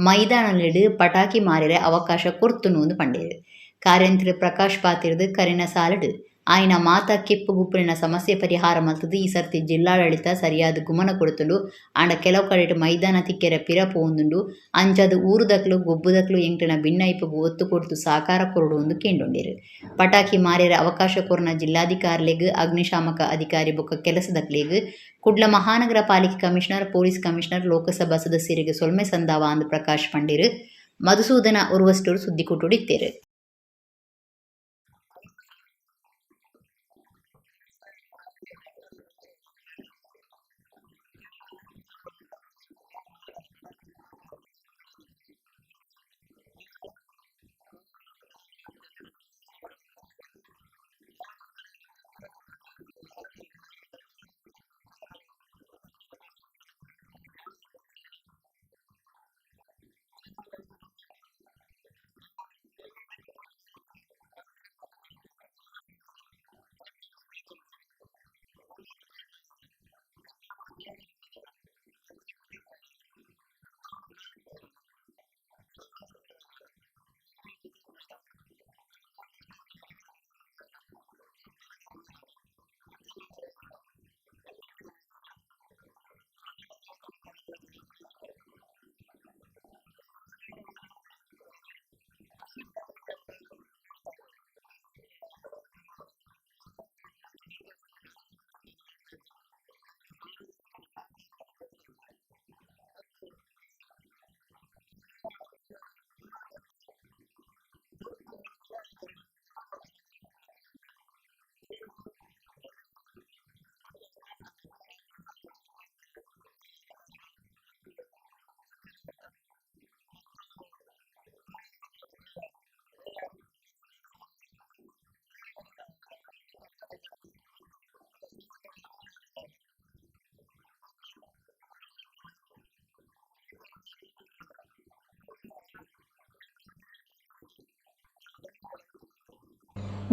ಮೈದಾನಲಿಡ್ ಪಟಾಕಿ ಮಾರಿರೆ ಅವಕಾಶ ಕೊರ್ತುನು ಪಂಡೇರು. ಕಾರ್ಯಂತ್ರಿ ಪ್ರಕಾಶ್ ಪಾತಿರ್ದು ಕರೆನ ಸಾಲಡ್ ಆಯ್ನ ಮಾತಾ ಕೆಪ್ಪು ಗುಪ್ಪಲಿನ ಸಮಸ್ಯೆ ಪರಿಹಾರ ಮಲ್ತದು ಈ ಸರ್ತಿ ಜಿಲ್ಲಾಡಳಿತ ಸರಿಯಾದ ಗುಮನ ಕೊಡುತ್ತಲು ಆಂಡ ಕೆಲವು ಕಡೆ ಮೈದಾನ ತಿಕ್ಕೆರೆ ಪಿರಪು ಒಂದುಂಡು ಅಂಚಾದ ಊರುದಕ್ಲು ಗೊಬ್ಬುದಕ್ಲು ಎಂಟನ ಭಿನ್ನೈಪಗು ಒತ್ತು ಕೊಡ್ತು ಸಾಕಾರ ಕೊರಡು ಒಂದು ಕೇಂಡೊಂಡೇರು. ಪಟಾಕಿ ಮಾರಿರ ಅವಕಾಶ ಕೊರನ ಜಿಲ್ಲಾಧಿಕಾರಿಲೆಗ್, ಅಗ್ನಿಶಾಮಕ ಅಧಿಕಾರಿ ಬೊಕ್ಕ ಕೆಲಸದಕ್ಲೆಗ್, ಕುಡ್ಲ ಮಹಾನಗರ ಪಾಲಿಕೆ ಕಮಿಷನರ್, ಪೊಲೀಸ್ ಕಮಿಷನರ್, ಲೋಕಸಭಾ ಸದಸ್ಯರಿಗೆ ಸೊಲ್ಮೆ ಸಂದಾವ ಅಂದು ಪ್ರಕಾಶ್ ಪಂಡೇರು ಮಧುಸೂದನ ಉರ್ವಸ್ಟೂರು ಸುದ್ದಿ ಕೊಟ್ಟುಡಿತ್ತೇರು.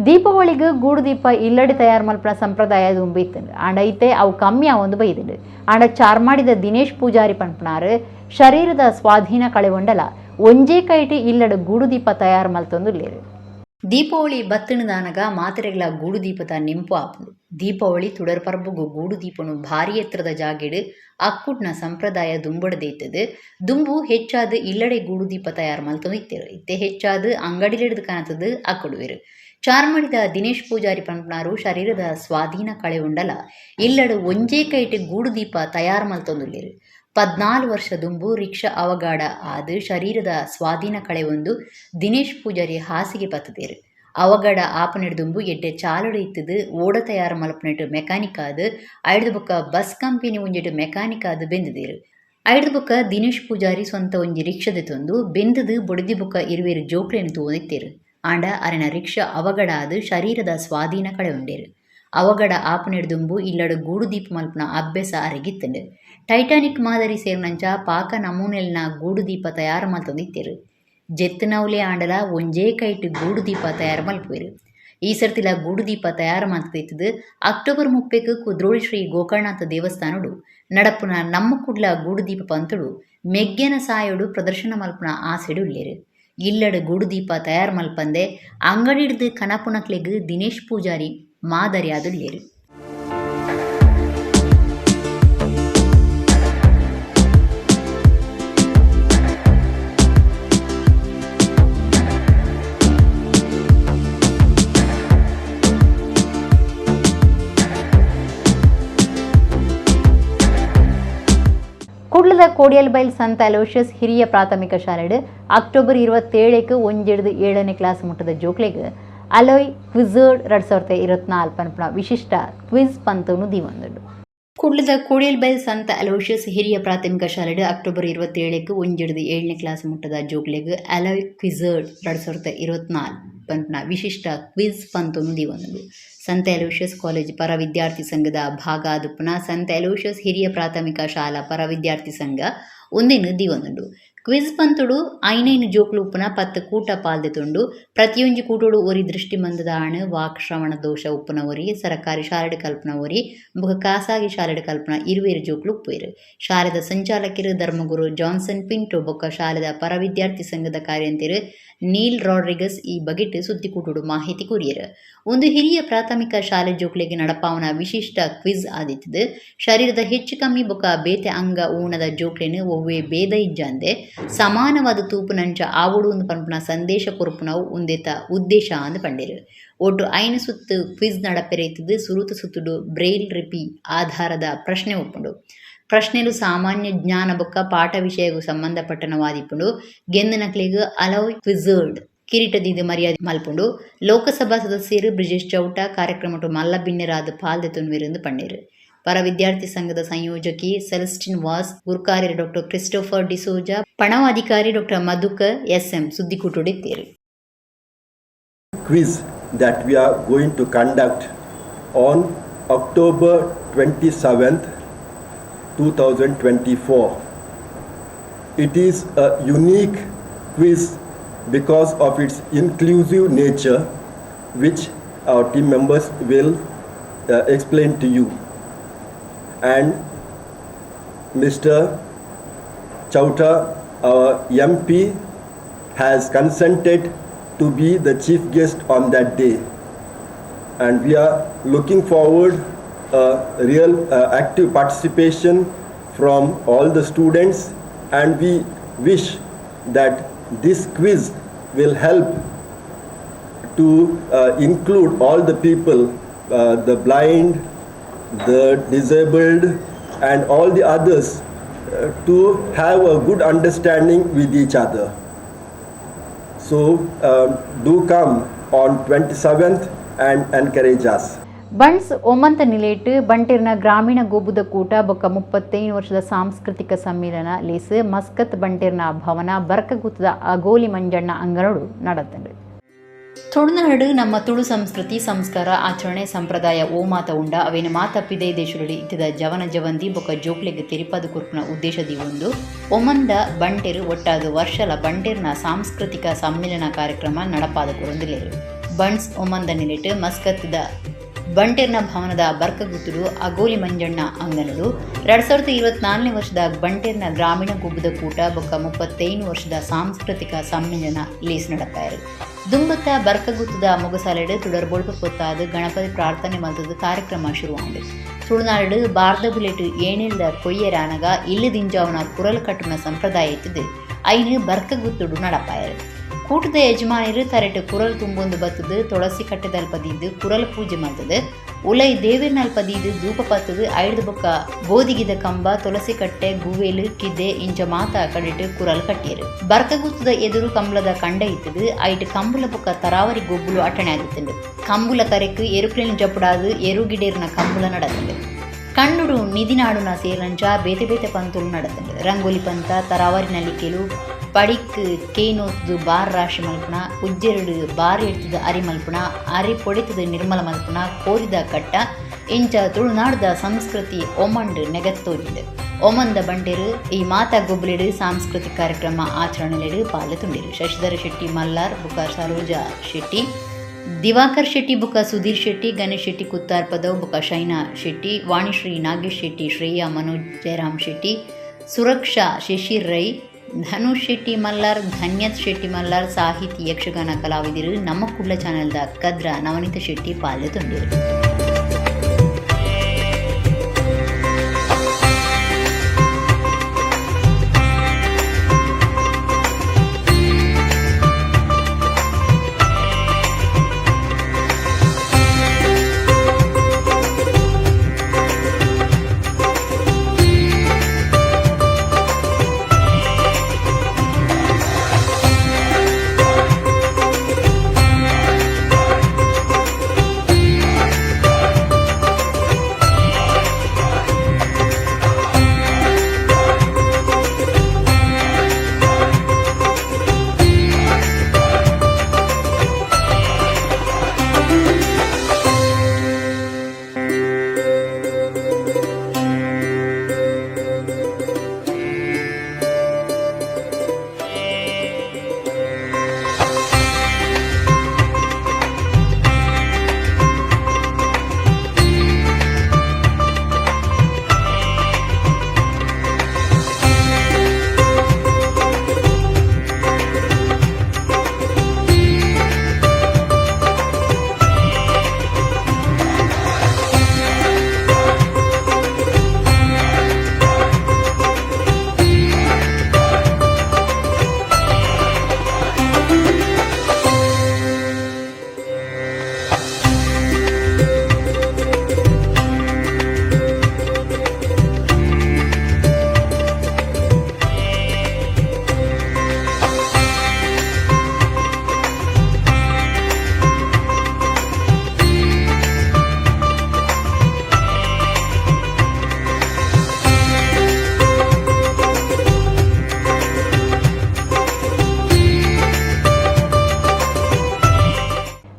ದೀಪಾವಳಿಗೆ ಗೂಡು ದೀಪ ಇಲ್ಲಡಿ ತಯಾರು ಮಲ್ಪನ ಸಂಪ್ರದಾಯ ದುಂಬಿತ್ತು ಆಂಡ ಐತೆ ಅವು ಕಮ್ಮಿ ಒಂದು ಬೈದಿಡು ಆಂಡ ಚಾರ್ ಮಾಡಿದ ದಿನೇಶ್ ಪೂಜಾರಿ ಪಂಪನಾರು ಶರೀರದ ಸ್ವಾಧೀನ ಕಳೆಗೊಂಡಲ ಒಂಜೇ ಕೈಟಿ ಇಲ್ಲಡು ಗೂಡು ದೀಪ ತಯಾರು ಮಲ್ತೊಂದು ಲೇರು. ದೀಪಾವಳಿ ಬತ್ತಣದಾನಗ ಮಾತೆರೆಗಳ ಗೂಡು ದೀಪದ ನೆಂಪು ಆಪುಂಡು. ದೀಪಾವಳಿ ತುಡರ್ ಪರ್ಬುಗು ಗೂಡು ದೀಪನು ಭಾರಿ ಎತ್ತರದ ಜಾಗೆಡು ಅಕ್ಕುಡ್ನ ಸಂಪ್ರದಾಯ ದುಂಬಡದೈತದು. ದುಂಬು ಹೆಚ್ಚಾದ ಇಲ್ಲಡೆ ಗೂಡು ದೀಪ ತಯಾರು ಮಲ್ತೊಂದು ಇತ್ತೇರು. ಇತ್ತೆ ಹೆಚ್ಚಾದ ಅಂಗಡಿಲಿಡ್ದು ಕಾಣತದು ಅಕ್ಕುಡುವೆರು. ಚಾರ್ ಮಾಡಿದ ದಿನೇಶ್ ಪೂಜಾರಿ ಪಂಪನಾರು ಶರೀರದ ಸ್ವಾಧೀನ ಕಳೆಗೊಂಡಲ ಇಲ್ಲಡು ಒಂಜೇ ಕೈಟ್ ಗೂಡು ದೀಪ ತಯಾರು ಮಲ್ತೊಂದುಲ್ಲೇರು. 14 ವರ್ಷ ದುಂಬು ರಿಕ್ಷಾ ಅವಗಾಡ ಆದು ಶರೀರದ ಸ್ವಾಧೀನ ಕಳೆಯೊಂದು ದಿನೇಶ್ ಪೂಜಾರಿ ಹಾಸಿಗೆ ಪತ್ತದೇರು. ಅವಗಡ ಆಪನೆಡ್ ದುಂಬು ಎಡ್ಡೆ ಚಾಲಡು ಇತ್ತದು ಓಡ ತಯಾರು ಮಲ್ಪನೆಟ್ಟು ಮೆಕ್ಯಾನಿಕ್ ಆದು ಐಡ್ದು ಬೊಕ್ಕ ಬಸ್ ಕಂಪನಿ ಒಂಜೆಟ್ಟು ಮೆಕ್ಯಾನಿಕ್ ಆದು ಬೆಂದಿದೇರು. ಐದು ಬೊಕ್ಕ ದಿನೇಶ್ ಪೂಜಾರಿ ಸ್ವಂತ ಒಂಜಿ ರಿಕ್ಷಾದ ತಂದು ಬೆಂದದು ಬೊಡದಿ ಬೊಕ್ಕ ಇರುವೇರು ಜೋಕ್ಲೆಯನ್ನು ತೂದಿತ್ತೇರು. ಆಂಡ ಅರೆನ ರಿಕ್ಷಾ ಅವಘಡ ಆದು ಶರೀರದ ಸ್ವಾಧೀನ ಕಡೆ ಉಂಡೇರು. ಅವಘಡ ಆಪನೆಡ್ದುಂಬು ಇಲ್ಲಡು ಗೂಡು ದೀಪ ಮಲ್ಪನ ಅಭ್ಯಾಸ ಅರಗಿತ್ತಂಡು. ಟೈಟಾನಿಕ್ ಮಾದರಿ ಸೇರ್ನಂಚ ಪಾಕ ನಮೂನೆಲ್ನ ಗೂಡು ದೀಪ ತಯಾರು ಮಲ್ತೊಂದಿತ್ತೇರು. ಜೆತ್ತನೌಲೆ ಆಂಡಲ ಒಂಜೇ ಕೈಟ್ ಗೂಡು ದೀಪ ತಯಾರು ಮಲ್ಪುವೆರು. ಈ ಸರ್ತಿಲ ಗೂಡು ದೀಪ ತಯಾರು ಮಾಡ್ತಿದ್ದು ಅಕ್ಟೋಬರ್ 30 ಕುದ್ರೋಳಿ ಶ್ರೀ ಗೋಕರ್ಣನಾಥ ದೇವಸ್ಥಾನಡು ನಡಪುನ ನಮ್ಮ ಕುಡ್ಲ ಗೂಡು ದೀಪ ಪಂತುಡು ಮೆಗ್ಗೆನ ಸಾಯೋಡು ಪ್ರದರ್ಶನ ಮಲ್ಪನ ಆಸೆಡು ಉಳ್ಳೇರು. ಇಲ್ಲಡು ಗೂಡು ದೀಪ ತಯಾರು ಮಲ್ಪಂದೆ ಅಂಗಡಿಡ್ದು ಕನಪುನಕ್ಲೆಗ್ ದಿನೇಶ್ ಪೂಜಾರಿ ಮಾದರಿ ಆದುಳ್ಳೇರು. ಕುಡ್ಲದ ಕೋಡಿಯಲ್ಬೈಲ್ ಸಂತ ಅಲೋಷಿಯಸ್ ಹಿರಿಯ ಪ್ರಾಥಮಿಕ ಶಾಲೆಡ್ ಅಕ್ಟೋಬರ್ 27 ಒಂಜೆಡ್ದು 7ನೇ ಕ್ಲಾಸ್ ಮುಟ್ಟದ ಜೋಕ್ಲೆಗ್ ಅಲೋಯ್ ಕ್ವಿಝರ್ಡ್ 2024 ಪನ್ಪುನ ವಿಶಿಷ್ಟ ಕ್ವಿಜ್ ಪಂತನು ದೀವಂದುಂಡು. ಕುಡ್ಲದ ಕೋಡಿಯಲ್ಬೈಲ್ ಸಂತ ಅಲೋಷಿಯಸ್ ಹಿರಿಯ ಪ್ರಾಥಮಿಕ ಶಾಲೆಡ್ ಅಕ್ಟೋಬರ್ 27 ಒಂಜೆಡ್ದು 7ನೇ ಕ್ಲಾಸ್ ಮುಟ್ಟದ ಜೋಕ್ಲೆಗ್ ಅಲೋಯ್ ಕ್ವಿಝರ್ಡ್ 2024 ಪನ್ಪುನ ವಿಶಿಷ್ಟ ಕ್ವಿಜ್ ಪಂತನು ದೀವಂದುಂಡು. ಸಂತ ಅಲೋಷಿಯಸ್ ಕಾಲೇಜ್ ಪರ ವಿದ್ಯಾರ್ಥಿ ಸಂಘದ ಭಾಗ ಆದುಪ್ಪುನ ಸಂತ ಅಲೋಷಿಯಸ್ ಹಿರಿಯ ಪ್ರಾಥಮಿಕ ಶಾಲಾ ಪರ ವಿದ್ಯಾರ್ಥಿ ಸಂಘ ಒಂದೇನು ದೀವಂದುಂಡು. ಕ್ವಿಜ್ ಪಂತುಡು ಐನೈನು ಜೋಕ್ಲು ಉಪ್ಪುನ 10 ಕೂಟ ಪಾಲ್ದೆತುಂಡು. ಪ್ರತಿಯೊಂಜಿ ಕೂಟೋಡು ಒರಿ ದೃಷ್ಟಿಮಂದದ ಆಣು ವಾಕ್ ಶ್ರವಣ ದೋಷ ಉಪ್ಪುನ ಒರಿ ಸರಕಾರಿ ಶಾಲೆಡ್ ಕಲ್ಪನ ಒರಿ ಬುಕ ಖಾಸಗಿ ಶಾಲೆಡ್ ಕಲ್ಪನ ಇರುವೇರು ಜೋಕ್ಲು ಉಪ್ಪುವೆರು. ಶಾಲೆದ ಸಂಚಾಲಕರು ಧರ್ಮಗುರು ಜಾನ್ಸನ್ ಪಿಂಟೋ ಬೊಕ್ಕ ಶಾಲೆದ ಪರ ವಿದ್ಯಾರ್ಥಿ ಸಂಘದ ಕಾರ್ಯಂತಿರು ನೀಲ್ ರಾಡ್ರಿಗಸ್ ಈ ಬಗೆಟ್ ಸುದ್ದಿಕೂಟೋಡು ಮಾಹಿತಿ ಕೊರಿಯರು. ಒಂದು ಹಿರಿಯ ಪ್ರಾಥಮಿಕ ಶಾಲೆ ಜೋಕ್ಲೆಗೆ ನಡಪಾವನ ವಿಶಿಷ್ಟ ಕ್ವಿಜ್ ಆದಿತ್ತದು. ಶರೀರದ ಹೆಚ್ಚು ಕಮ್ಮಿ ಬೊಕ್ಕ ಬೇತೆ ಅಂಗ ಊಣದ ಜೋಕ್ಲೆನು ಒವ್ವೇ ಬೇದ ಇಜ್ಜಂದೆ ಸಮಾನವಾದ ತೂಪುನಂಚ ಆವಡು ಒಂದು ಪನ್ಪುನ ಸಂದೇಶ ಕೊರುಪುನವು ಒಂದೇತ ಉದ್ದೇಶ ಅಂದು ಪಂಡೇರು. ಒಟ್ಟು 5 ಸುತ್ತು ಕ್ವಿಜ್ ನಡಪೆರೆಯ್ತದು. ಸುರುತ ಸುತ್ತುಡು ಬ್ರೈಲ್ ರಿಪಿ ಆಧಾರದ ಪ್ರಶ್ನೆ ಒಪ್ಪುಂಡು. ಪ್ರಶ್ನೆಲು ಸಾಮಾನ್ಯ ಜ್ಞಾನ ಬೊಕ್ಕ ಪಾಠ ವಿಷಯಗೂ ಸಂಬಂಧಪಟ್ಟನವಾದಿಪ್ಪುಂಡು. ಗೆಂದನಕ್ಲೆಗ್ ಅಲೋಯ್ ಕ್ವಿಝರ್ಡ್ ಕಿರೀಟದಿದು ಮರ್ಯಾದೆ ಮಲ್ಪುಂಡು. ಲೋಕಸಭಾ ಸದಸ್ಯರು ಬ್ರಿಜೇಶ್ ಚೌಟ ಕಾರ್ಯಕ್ರಮಟು ಮಲ್ಲ ಬಿನ್ನೆರಾದ ಪಾಲ್ದೆತುನ್ವಿರೆಂದು ಪಂಡೇರು. ಪರ ವಿದ್ಯಾರ್ಥಿ ಸಂಘದ ಸಂಯೋಜಕಿ ಸೆಲೆಸ್ಟಿನ್ ವಾಸ್, ಗುರ್ಕಾರ್ಯರು ಡಾಕ್ಟರ್ ಕ್ರಿಸ್ಟೋಫರ್ ಡಿಸೋಜಾ, ಪಣವಾಧಿಕಾರಿ ಡಾಕ್ಟರ್ ಮಧುಕರ್ SM ಸುದ್ದಿಕೂಟುಡಿತ್ತೇರು. Quiz that we are going to conduct on October 27th, 2024. It is a unique quiz because of its inclusive nature, which our team members will explain to you. And Mr. Chauta, our MP, has consented to be the chief guest on that day, and we are looking forward a real active participation from all the students, and we wish that this quiz will help to include all the people, the blind, the disabled and all the others to have a good understanding with each other. So do come on 27th and encourage us. ಬಣ್ಸ್ ಒಮ್ಮಂತ ನಿಲೇಟ್ ಬಂಟೇರ್ನ ಗ್ರಾಮೀಣ ಗೋಬುದ ಕೂಟ ಬೊಕ್ಕ 35 ವರ್ಷದ ಸಾಂಸ್ಕೃತಿಕ ಸಮ್ಮೇಳನ lace Muscat ಬಂಟೇರ್ನ ಭವನ ಬರ್ಕಗುತ್ತದ ಅಗೋಲಿ ಮಂಜಣ್ಣ ಅಂಗನಡು ನಡೆತಂಡು. ತುಳುನಾಡು ನಮ್ಮ ತುಳು ಸಂಸ್ಕೃತಿ ಸಂಸ್ಕಾರ ಆಚರಣೆ ಸಂಪ್ರದಾಯ ಓ ಮಾತ ಉಂಡ ಅವೇನು ಮಾತಪ್ಪಿದೆ ದೇಶದಲ್ಲಿ ಇತ್ತಿದ ಜವನ ಜವಂದಿ ಬೊಕ್ಕ ಜೋಕ್ಲೆಗ್ ತೆರಿಪದು ಕುರ್ಪುನ ಉದ್ದೇಶದಿ ಒಂದು ಒಮ್ಮಂದ ಬಂಟೇರು ಒಟ್ಟಾದ ವರ್ಷಲ ಬಂಟೇರ್ನ ಸಾಂಸ್ಕೃತಿಕ ಸಮ್ಮೇಳನ ಕಾರ್ಯಕ್ರಮ ನಡಪಾದ ಕುರೊಂದಿಲೇರು. ಬಣ್ಸ್ ಒಮ್ಮಂದ ನಿಲೇಟ್ ಮಸ್ಕತ್ದ ಬಂಟೇರ್ನ ಭವನದ ಬರ್ಕಗುತ್ತುಡು ಅಗೋಲಿ ಮಂಜಣ್ಣ ಅಂಗನಡು 2024 ವರ್ಷದ ಬಂಟೇರ್ನ ಗ್ರಾಮೀಣ ಗುಬ್ಬದ ಕೂಟ ಬೊಕ್ಕ 35 ವರ್ಷದ ಸಾಂಸ್ಕೃತಿಕ ಸಮ್ಮೇಳನ ಲೇಸ್ ನಡಪಾಯರು. ದುಂಬತ್ತ ಬರ್ಕಗುತ್ತದ ಮುಗಸಾಲೆಡು ತುಡರ್ಬೊಳ್ಪು ಪೊತ್ತಾದು ಗಣಪತಿ ಪ್ರಾರ್ಥನೆ ಮಲ್ತದ ಕಾರ್ಯಕ್ರಮ ಶುರುವಾಂಡು. ತುಳುನಾಡು ಬಾರ್ದ ಬುಲೆಟ್ ಏಣಿಲ್ದ ಕೊಯ್ಯರಾನಗ ಇಲ್ಲದಿಂಜಾವನ ಕುರಲ್ ಕಟ್ಟುನ ಸಂಪ್ರದಾಯ ಇತ್ತಿದ್ದು ಐನು ಬರ್ಕಗುತ್ತುಡು ನಡಪಾಯರು. ಕೂಟದ ಯಜಮಾನರು ತರೆಟ್ಟು ಕುರಲ್ ತುಂಬೊಂದು ಬತ್ತದು ತುಳಸಿ ಕಟ್ಟೆದಲ್ ಪದಿದ್ದು ಕುರಲ್ ಪೂಜೆ ಮಾಡ್ತದೆ. ಉಲೈ ದೇವಿರ್ನಲ್ ಪದಿದ್ದು ಧೂಪ ಪತ್ತದು ಐದು ಬೊಕ್ಕ ಗೋದಿಗಿದ ಕಂಬ ತುಳಸಿ ಕಟ್ಟೆ ಗುವೇಲು ಕಿದ್ದೆ ಇಂಚ ಮಾತ ಕಡಿಟ್ಟು ಕುರಲ್ ಕಟ್ಟಿಯರು. ಬರ್ಕಗುತ್ತದ ಎದುರು ಕಂಬಳದ ಕಂಡ ಇತ್ತದು ಐಟ್ ಕಂಬುಲ ಬೊಕ್ಕ ತರಾವರಿ ಗೊಬ್ಬುಲು ಅಟಣೆ ಆಗುತ್ತಂಡು. ಕಂಬುಲ ಕರೆಕು ಏರೋಪ್ಲೇನ್ ಜಪ್ಪುಡಾದು ಎರುಗಿಡೇರ್ನ ಕಂಬುಲ ನಡತಂಡು. ಕಣ್ಣುಡು ನಿಧಿನಾಡುನ ಸೇರಂಚ ಬೇತೆ ಬೇತೆ ಪಂತುಲು ನಡೆದಂಡು ರಂಗೋಲಿ ಪಂತ ತರಾವರಿನಲ್ಲಿ ಕೆಲವು ಪಡಿಕ್ ಕೇನೋತ್ದು ಬಾರ್ ರಾಶಿ ಮಲ್ಪುಣ ಉಜ್ಜೆರಡು ಬಾರಿ ಎಡ್ತದ ಅರಿ ಮಲ್ಪುಣ ಅರಿ ಪೊಡಿತದ ನಿರ್ಮಲ ಮಲ್ಪುಣ ಕೋರಿದ ಕಟ್ಟ ಇಂಚ ತುಳುನಾಡದ ಸಂಸ್ಕೃತಿ ಒಮಂಡ್ ನೆಗತ್ತೋಜಿದೆ ಒಮಂದ ಬಂಡೇರು ಈ ಮಾತಾ ಗೊಬ್ಬಲಿಡು ಸಾಂಸ್ಕೃತಿಕ ಕಾರ್ಯಕ್ರಮ ಆಚರಣೆಲೆಡು ಪಾಲು ತುಂಡಿರು ಶಶಿಧರ ಶೆಟ್ಟಿ ಮಲ್ಲಾರ್ ಬುಕ ಸರೋಜಾ ಶೆಟ್ಟಿ ದಿವಾಕರ್ ಶೆಟ್ಟಿ ಬುಕ ಸುಧೀರ್ ಶೆಟ್ಟಿ ಗಣೇಶ್ ಶೆಟ್ಟಿ ಕುತ್ತಾರ್ ಪದವ್ ಬುಕ ಶೈನಾ ಶೆಟ್ಟಿ ವಾಣಿಶ್ರೀ ನಾಗೇಶ್ ಶೆಟ್ಟಿ ಶ್ರೇಯಾ ಮನೋಜ್ ಜಯರಾಮ್ ಶೆಟ್ಟಿ ಸುರಕ್ಷಾ ಶಿಶಿರ್ ರೈ ಧನುಷ್ ಶೆಟ್ಟಿ ಮಲ್ಲಾರ್ ಧನ್ಯತ್ ಶೆಟ್ಟಿ ಮಲ್ಲಾರ್ ಸಾಹಿತಿ ಯಕ್ಷಗಾನ ಕಲಾವಿದರು ನಮ್ಮ ಕುಡ್ಲ ಚಾನೆಲ್ದ ಕದ್ರ ನವನೀತ ಶೆಟ್ಟಿ ಪಾಲು ತುಂಡಿರು.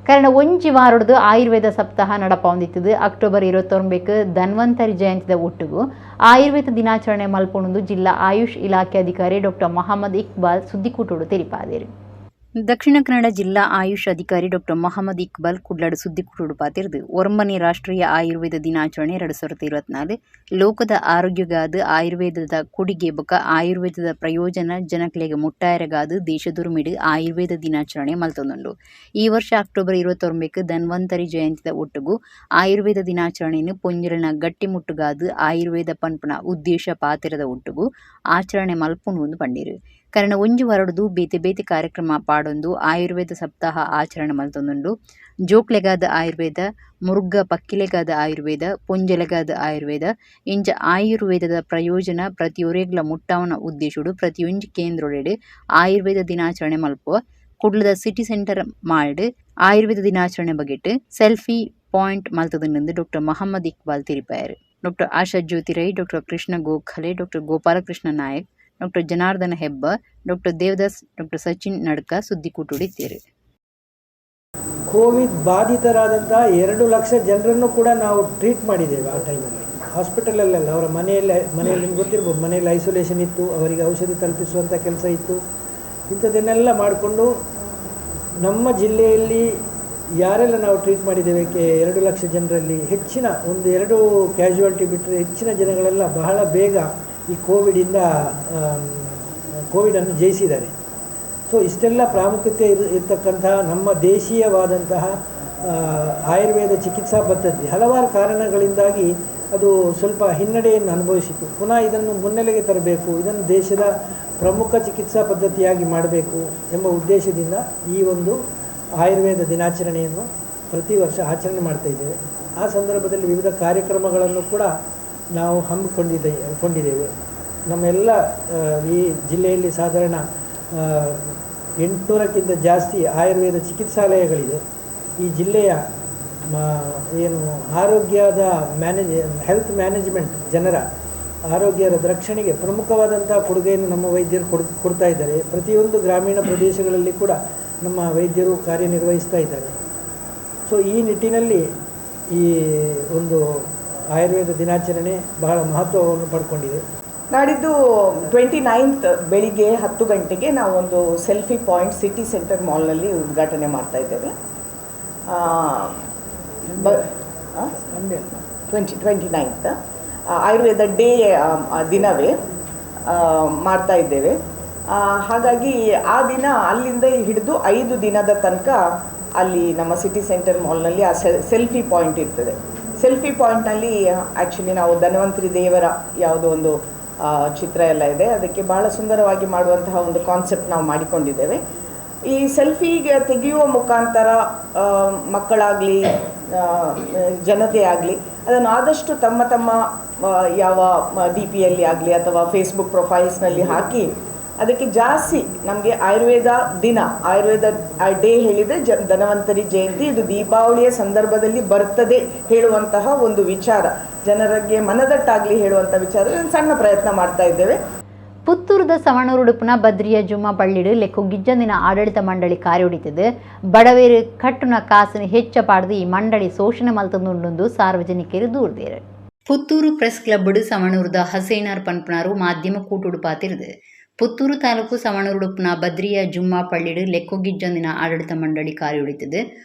ಕಾರಣ ಒಂಜಿ ವಾರಡ್ದು ಆಯುರ್ವೇದ ಸಪ್ತಾಹ ನಡಪೊಂದಿತ್ತದು ಅಕ್ಟೋಬರ್ 29 ಧನ್ವಂತರಿ ಜಯಂತಿದ ಒಟ್ಟುಗು ಆಯುರ್ವೇದ ದಿನಾಚರಣೆ ಮಲ್ಪೊಂದು ಜಿಲ್ಲಾ ಆಯುಷ್ ಇಲಾಖೆ ಅಧಿಕಾರಿ ಡಾಕ್ಟರ್ ಮೊಹಮ್ಮದ್ ಇಕ್ಬಾಲ್ ಸುದ್ದಿಕೂಟೋಡು ತೆರಿಪಾದೇರು. ದಕ್ಷಿಣ ಕನ್ನಡ ಜಿಲ್ಲಾ ಆಯುಷ್ ಅಧಿಕಾರಿ ಡಾಕ್ಟರ್ ಮೊಹಮ್ಮದ್ ಇಕ್ಬಾಲ್ ಕುಡ್ಲಾಡು ಸುದ್ದಿಕೂಟೋಡು ಪಾತಿರ್ದು ಒರ್ಮನಿ ರಾಷ್ಟ್ರೀಯ ಆಯುರ್ವೇದ ದಿನಾಚರಣೆ 2024 ಲೋಕದ ಆರೋಗ್ಯಗಾದ ಆಯುರ್ವೇದದ ಕೊಡುಗೆ ಬೊಕ ಆಯುರ್ವೇದದ ಪ್ರಯೋಜನ ಜನಕ್ಲೆಗೆ ಮುಟ್ಟಾಯರಗಾದ ದೇಶದುರ್ಮಿಡು ಆಯುರ್ವೇದ ದಿನಾಚರಣೆ ಮಲ್ತೊಂದುಂಡು. ಈ ವರ್ಷ ಅಕ್ಟೋಬರ್ 29 ಧನ್ವಂತರಿ ಜಯಂತಿದ ಒಟ್ಟುಗು ಆಯುರ್ವೇದ ದಿನಾಚರಣೆಯನ್ನು ಪೊಂಜಲನ ಗಟ್ಟಿಮುಟ್ಟುಗಾದ ಆಯುರ್ವೇದ ಪನ್ಪುನ ಉದ್ದೇಶ ಪಾತಿರದ ಒಟ್ಟುಗು ಆಚರಣೆ ಮಲ್ಪುಂಡು ಪಂಡಿರು. ಕಾರಣ ಒಂಜಿ ವರಡ್ದು ಬೇತೆ ಬೇತೆ ಕಾರ್ಯಕ್ರಮ ಪಾಡೊಂದು ಆಯುರ್ವೇದ ಸಪ್ತಾಹ ಆಚರಣೆ ಮಲ್ತೊಂದುಂಡು. ಜೋಕ್ಲೆಗಾದ ಆಯುರ್ವೇದ, ಮುರುಗ್ಗ ಪಕ್ಕಿಲೆಗಾದ ಆಯುರ್ವೇದ, ಪೊಂಜಲೆಗಾದ ಆಯುರ್ವೇದ ಇಂಚ ಆಯುರ್ವೇದದ ಪ್ರಯೋಜನ ಪ್ರತಿಯೊರೆಗ್ಲ ಮುಟ್ಟಾವನ ಉದ್ದೇಶುಡು ಪ್ರತಿಯೊಂಜಿ ಕೇಂದ್ರೊಡೆಡು ಆಯುರ್ವೇದ ದಿನಾಚರಣೆ ಮಲ್ಪುವ ಕುಡ್ಲದ ಸಿಟಿ ಸೆಂಟರ್ ಮಾಲ್ಡ್ ಆಯುರ್ವೇದ ದಿನಾಚರಣೆ ಬಗೆಟ್ ಸೆಲ್ಫಿ ಪಾಯಿಂಟ್ ಮಲ್ತೊಂದುಂಡು ಡಾಕ್ಟರ್ ಮೊಹಮ್ಮದ್ ಇಕ್ಬಾಲ್ ತಿರಿಪಾಯರು. Doctor Asha Jyothi Rai, doctor Krishna Gokhale, doctor Gopalakrishna Nayak, doctor Janardhana Hebba, doctor Devadas, doctor Sachin Nadka ಸುದ್ದಿಕೂಟುಡಿದ್ದೇರು. ಕೋವಿಡ್ ಬಾಧಿತರಾದಂಥ 2 ಲಕ್ಷ ಜನರನ್ನು ಕೂಡ ನಾವು ಟ್ರೀಟ್ ಮಾಡಿದ್ದೇವೆ. ಆ ಟೈಮಲ್ಲಿ ಹಾಸ್ಪಿಟಲಲ್ಲೆಲ್ಲ ಅವರ ಮನೆಯಲ್ಲಿ ನಿಮ್ಗೆ ಗೊತ್ತಿರ್ಬೋದು, ಮನೆಯಲ್ಲಿ ಐಸೋಲೇಷನ್ ಇತ್ತು, ಅವರಿಗೆ ಔಷಧಿ ತಲುಪಿಸುವಂಥ ಕೆಲಸ ಇತ್ತು. ಇಂಥದ್ದನ್ನೆಲ್ಲ ಮಾಡಿಕೊಂಡು ನಮ್ಮ ಜಿಲ್ಲೆಯಲ್ಲಿ ಯಾರೆಲ್ಲ ನಾವು ಟ್ರೀಟ್ ಮಾಡಿದ್ದೇವೆ 2 ಲಕ್ಷ ಜನರಲ್ಲಿ ಹೆಚ್ಚಿನ 1-2 ಕ್ಯಾಶುಯಾಲಿಟಿ ಬಿಟ್ಟರೆ ಹೆಚ್ಚಿನ ಜನಗಳೆಲ್ಲ ಬಹಳ ಬೇಗ ಈ ಕೋವಿಡನ್ನು ಜಯಿಸಿದ್ದಾರೆ. ಸೊ ಇಷ್ಟೆಲ್ಲ ಪ್ರಾಮುಖ್ಯತೆ ಇರತಕ್ಕಂತಹ ನಮ್ಮ ದೇಶೀಯವಾದಂತಹ ಆಯುರ್ವೇದ ಚಿಕಿತ್ಸಾ ಪದ್ಧತಿ ಹಲವಾರು ಕಾರಣಗಳಿಂದಾಗಿ ಅದು ಸ್ವಲ್ಪ ಹಿನ್ನಡೆಯನ್ನು ಅನುಭವಿಸಿತು. ಪುನಃ ಇದನ್ನು ಮುನ್ನೆಲೆಗೆ ತರಬೇಕು, ಇದನ್ನು ದೇಶದ ಪ್ರಮುಖ ಚಿಕಿತ್ಸಾ ಪದ್ಧತಿಯಾಗಿ ಮಾಡಬೇಕು ಎಂಬ ಉದ್ದೇಶದಿಂದ ಈ ಒಂದು ಆಯುರ್ವೇದ ದಿನಾಚರಣೆಯನ್ನು ಪ್ರತಿ ವರ್ಷ ಆಚರಣೆ ಮಾಡ್ತಾಯಿದ್ದೇವೆ. ಆ ಸಂದರ್ಭದಲ್ಲಿ ವಿವಿಧ ಕಾರ್ಯಕ್ರಮಗಳನ್ನು ಕೂಡ ನಾವು ಹಮ್ಮಿಕೊಂಡಿದ್ದೇವೆ. ನಮ್ಮೆಲ್ಲ ಈ ಜಿಲ್ಲೆಯಲ್ಲಿ ಸಾಧಾರಣ 800ಕ್ಕಿಂತ ಜಾಸ್ತಿ ಆಯುರ್ವೇದ ಚಿಕಿತ್ಸಾಲಯಗಳಿದೆ. ಈ ಜಿಲ್ಲೆಯ ಏನು ಆರೋಗ್ಯದ ಹೆಲ್ತ್ ಮ್ಯಾನೇಜ್ಮೆಂಟ್, ಜನರ ಆರೋಗ್ಯದ ರಕ್ಷಣೆಗೆ ಪ್ರಮುಖವಾದಂಥ ಕೊಡುಗೆಯನ್ನು ನಮ್ಮ ವೈದ್ಯರು ಕೊಡ್ತಾ ಇದ್ದಾರೆ. ಪ್ರತಿಯೊಂದು ಗ್ರಾಮೀಣ ಪ್ರದೇಶಗಳಲ್ಲಿ ಕೂಡ ನಮ್ಮ ವೈದ್ಯರು ಕಾರ್ಯನಿರ್ವಹಿಸ್ತಾ ಇದ್ದಾರೆ. ಸೊ ಈ ನಿಟ್ಟಿನಲ್ಲಿ ಈ ಒಂದು ಆಯುರ್ವೇದ ದಿನಾಚರಣೆ ಬಹಳ ಮಹತ್ವವನ್ನು ಪಡ್ಕೊಂಡಿದೆ. ನಾಡಿದ್ದು 29th ಬೆಳಿಗ್ಗೆ 10 ಗಂಟೆಗೆ ನಾವು ಒಂದು ಸೆಲ್ಫಿ ಪಾಯಿಂಟ್ ಸಿಟಿ ಸೆಂಟರ್ ಮಾಲ್ನಲ್ಲಿ ಉದ್ಘಾಟನೆ ಮಾಡ್ತಾ ಇದ್ದೇವೆ. 29th ಆಯುರ್ವೇದ ಡೇ ದಿನವೇ ಮಾಡ್ತಾ ಇದ್ದೇವೆ. ಹಾಗಾಗಿ ಆ ದಿನ ಅಲ್ಲಿಂದ ಹಿಡಿದು 5 ದಿನದ ತನಕ ಅಲ್ಲಿ ನಮ್ಮ ಸಿಟಿ ಸೆಂಟರ್ ಮಾಲ್ನಲ್ಲಿ ಆ ಸೆಲ್ಫಿ ಪಾಯಿಂಟ್ ಇರ್ತದೆ. ಸೆಲ್ಫಿ ಪಾಯಿಂಟ್ನಲ್ಲಿ ಆ್ಯಕ್ಚುಲಿ ನಾವು ಧನ್ವಂತರಿ ದೇವರ ಯಾವುದೋ ಒಂದು ಚಿತ್ರ ಎಲ್ಲ ಇದೆ, ಅದಕ್ಕೆ ಭಾಳ ಸುಂದರವಾಗಿ ಮಾಡುವಂತಹ ಒಂದು ಕಾನ್ಸೆಪ್ಟ್ ನಾವು ಮಾಡಿಕೊಂಡಿದ್ದೇವೆ. ಈ ಸೆಲ್ಫಿಗೆ ತೆಗೆಯುವ ಮುಖಾಂತರ ಮಕ್ಕಳಾಗಲಿ ಜನತೆ ಆಗಲಿ ಅದನ್ನು ಆದಷ್ಟು ತಮ್ಮ ತಮ್ಮ ಯಾವ DPಯಲ್ಲಿ ಆಗಲಿ ಅಥವಾ ಫೇಸ್ಬುಕ್ ಪ್ರೊಫೈಲ್ಸ್ನಲ್ಲಿ ಹಾಕಿ ಅದಕ್ಕೆ ಜಾಸ್ತಿ ನಮಗೆ ಆಯುರ್ವೇದ ದಿನ, ಆಯುರ್ವೇದ ಡೇ ಹೇಳಿದರೆ ಧನ್ವಂತರಿ ಜಯಂತಿ, ಇದು ದೀಪಾವಳಿಯ ಸಂದರ್ಭದಲ್ಲಿ ಬರ್ತದೆ ಹೇಳುವಂತಹ ಒಂದು ವಿಚಾರ, ಜನರಿಗೆ ಮನದಟ್ಟಾಗಲಿ ಹೇಳುವಂಥ ವಿಚಾರ ಸಣ್ಣ ಪ್ರಯತ್ನ ಮಾಡ್ತಾ ಇದ್ದೇವೆ. ಪುತ್ತೂರದ ಸವಣೂರುಡುಪಿನ ಬದ್ರಿಯ ಜುಮ್ಮಾ ಪಳ್ಳಿಡು ಲೆಕ್ಕು ಗಿಜ್ಜಂದಿನ ಆಡಳಿತ ಮಂಡಳಿ ಕಾರ್ಯೊಡಿತದು ಬಡವೇರು ಕಟ್ಟುನ ಕಾಸಿನ ಹೆಚ್ಚ ಪಾಡ್ದು ಈ ಮಂಡಳಿ ಶೋಷಣೆ ಮಲ್ತೊಂದುಂಡು ಸಾರ್ವಜನಿಕರು ದೂರ್ದೇರು. ಪುತ್ತೂರು ಪ್ರೆಸ್ ಕ್ಲಬ್ ಸವಣೂರದ ಹಸೇನಾರ್ ಪನ್ಪನಾರು ಮಾಧ್ಯಮ ಕೂಟುಡುಪಾತಿರುದು. ಪುತ್ತೂರು ತಾಲೂಕು ಸವಣೂರುಡುಪಿನ ಬದ್ರಿಯ ಜುಮ್ಮಾ ಪಳ್ಳಿಡು ಲೆಕ್ಕು ಗಿಜ್ಜಂದಿನ ಆಡಳಿತ ಮಂಡಳಿ ಕಾರ್ಯೊಡಿತದು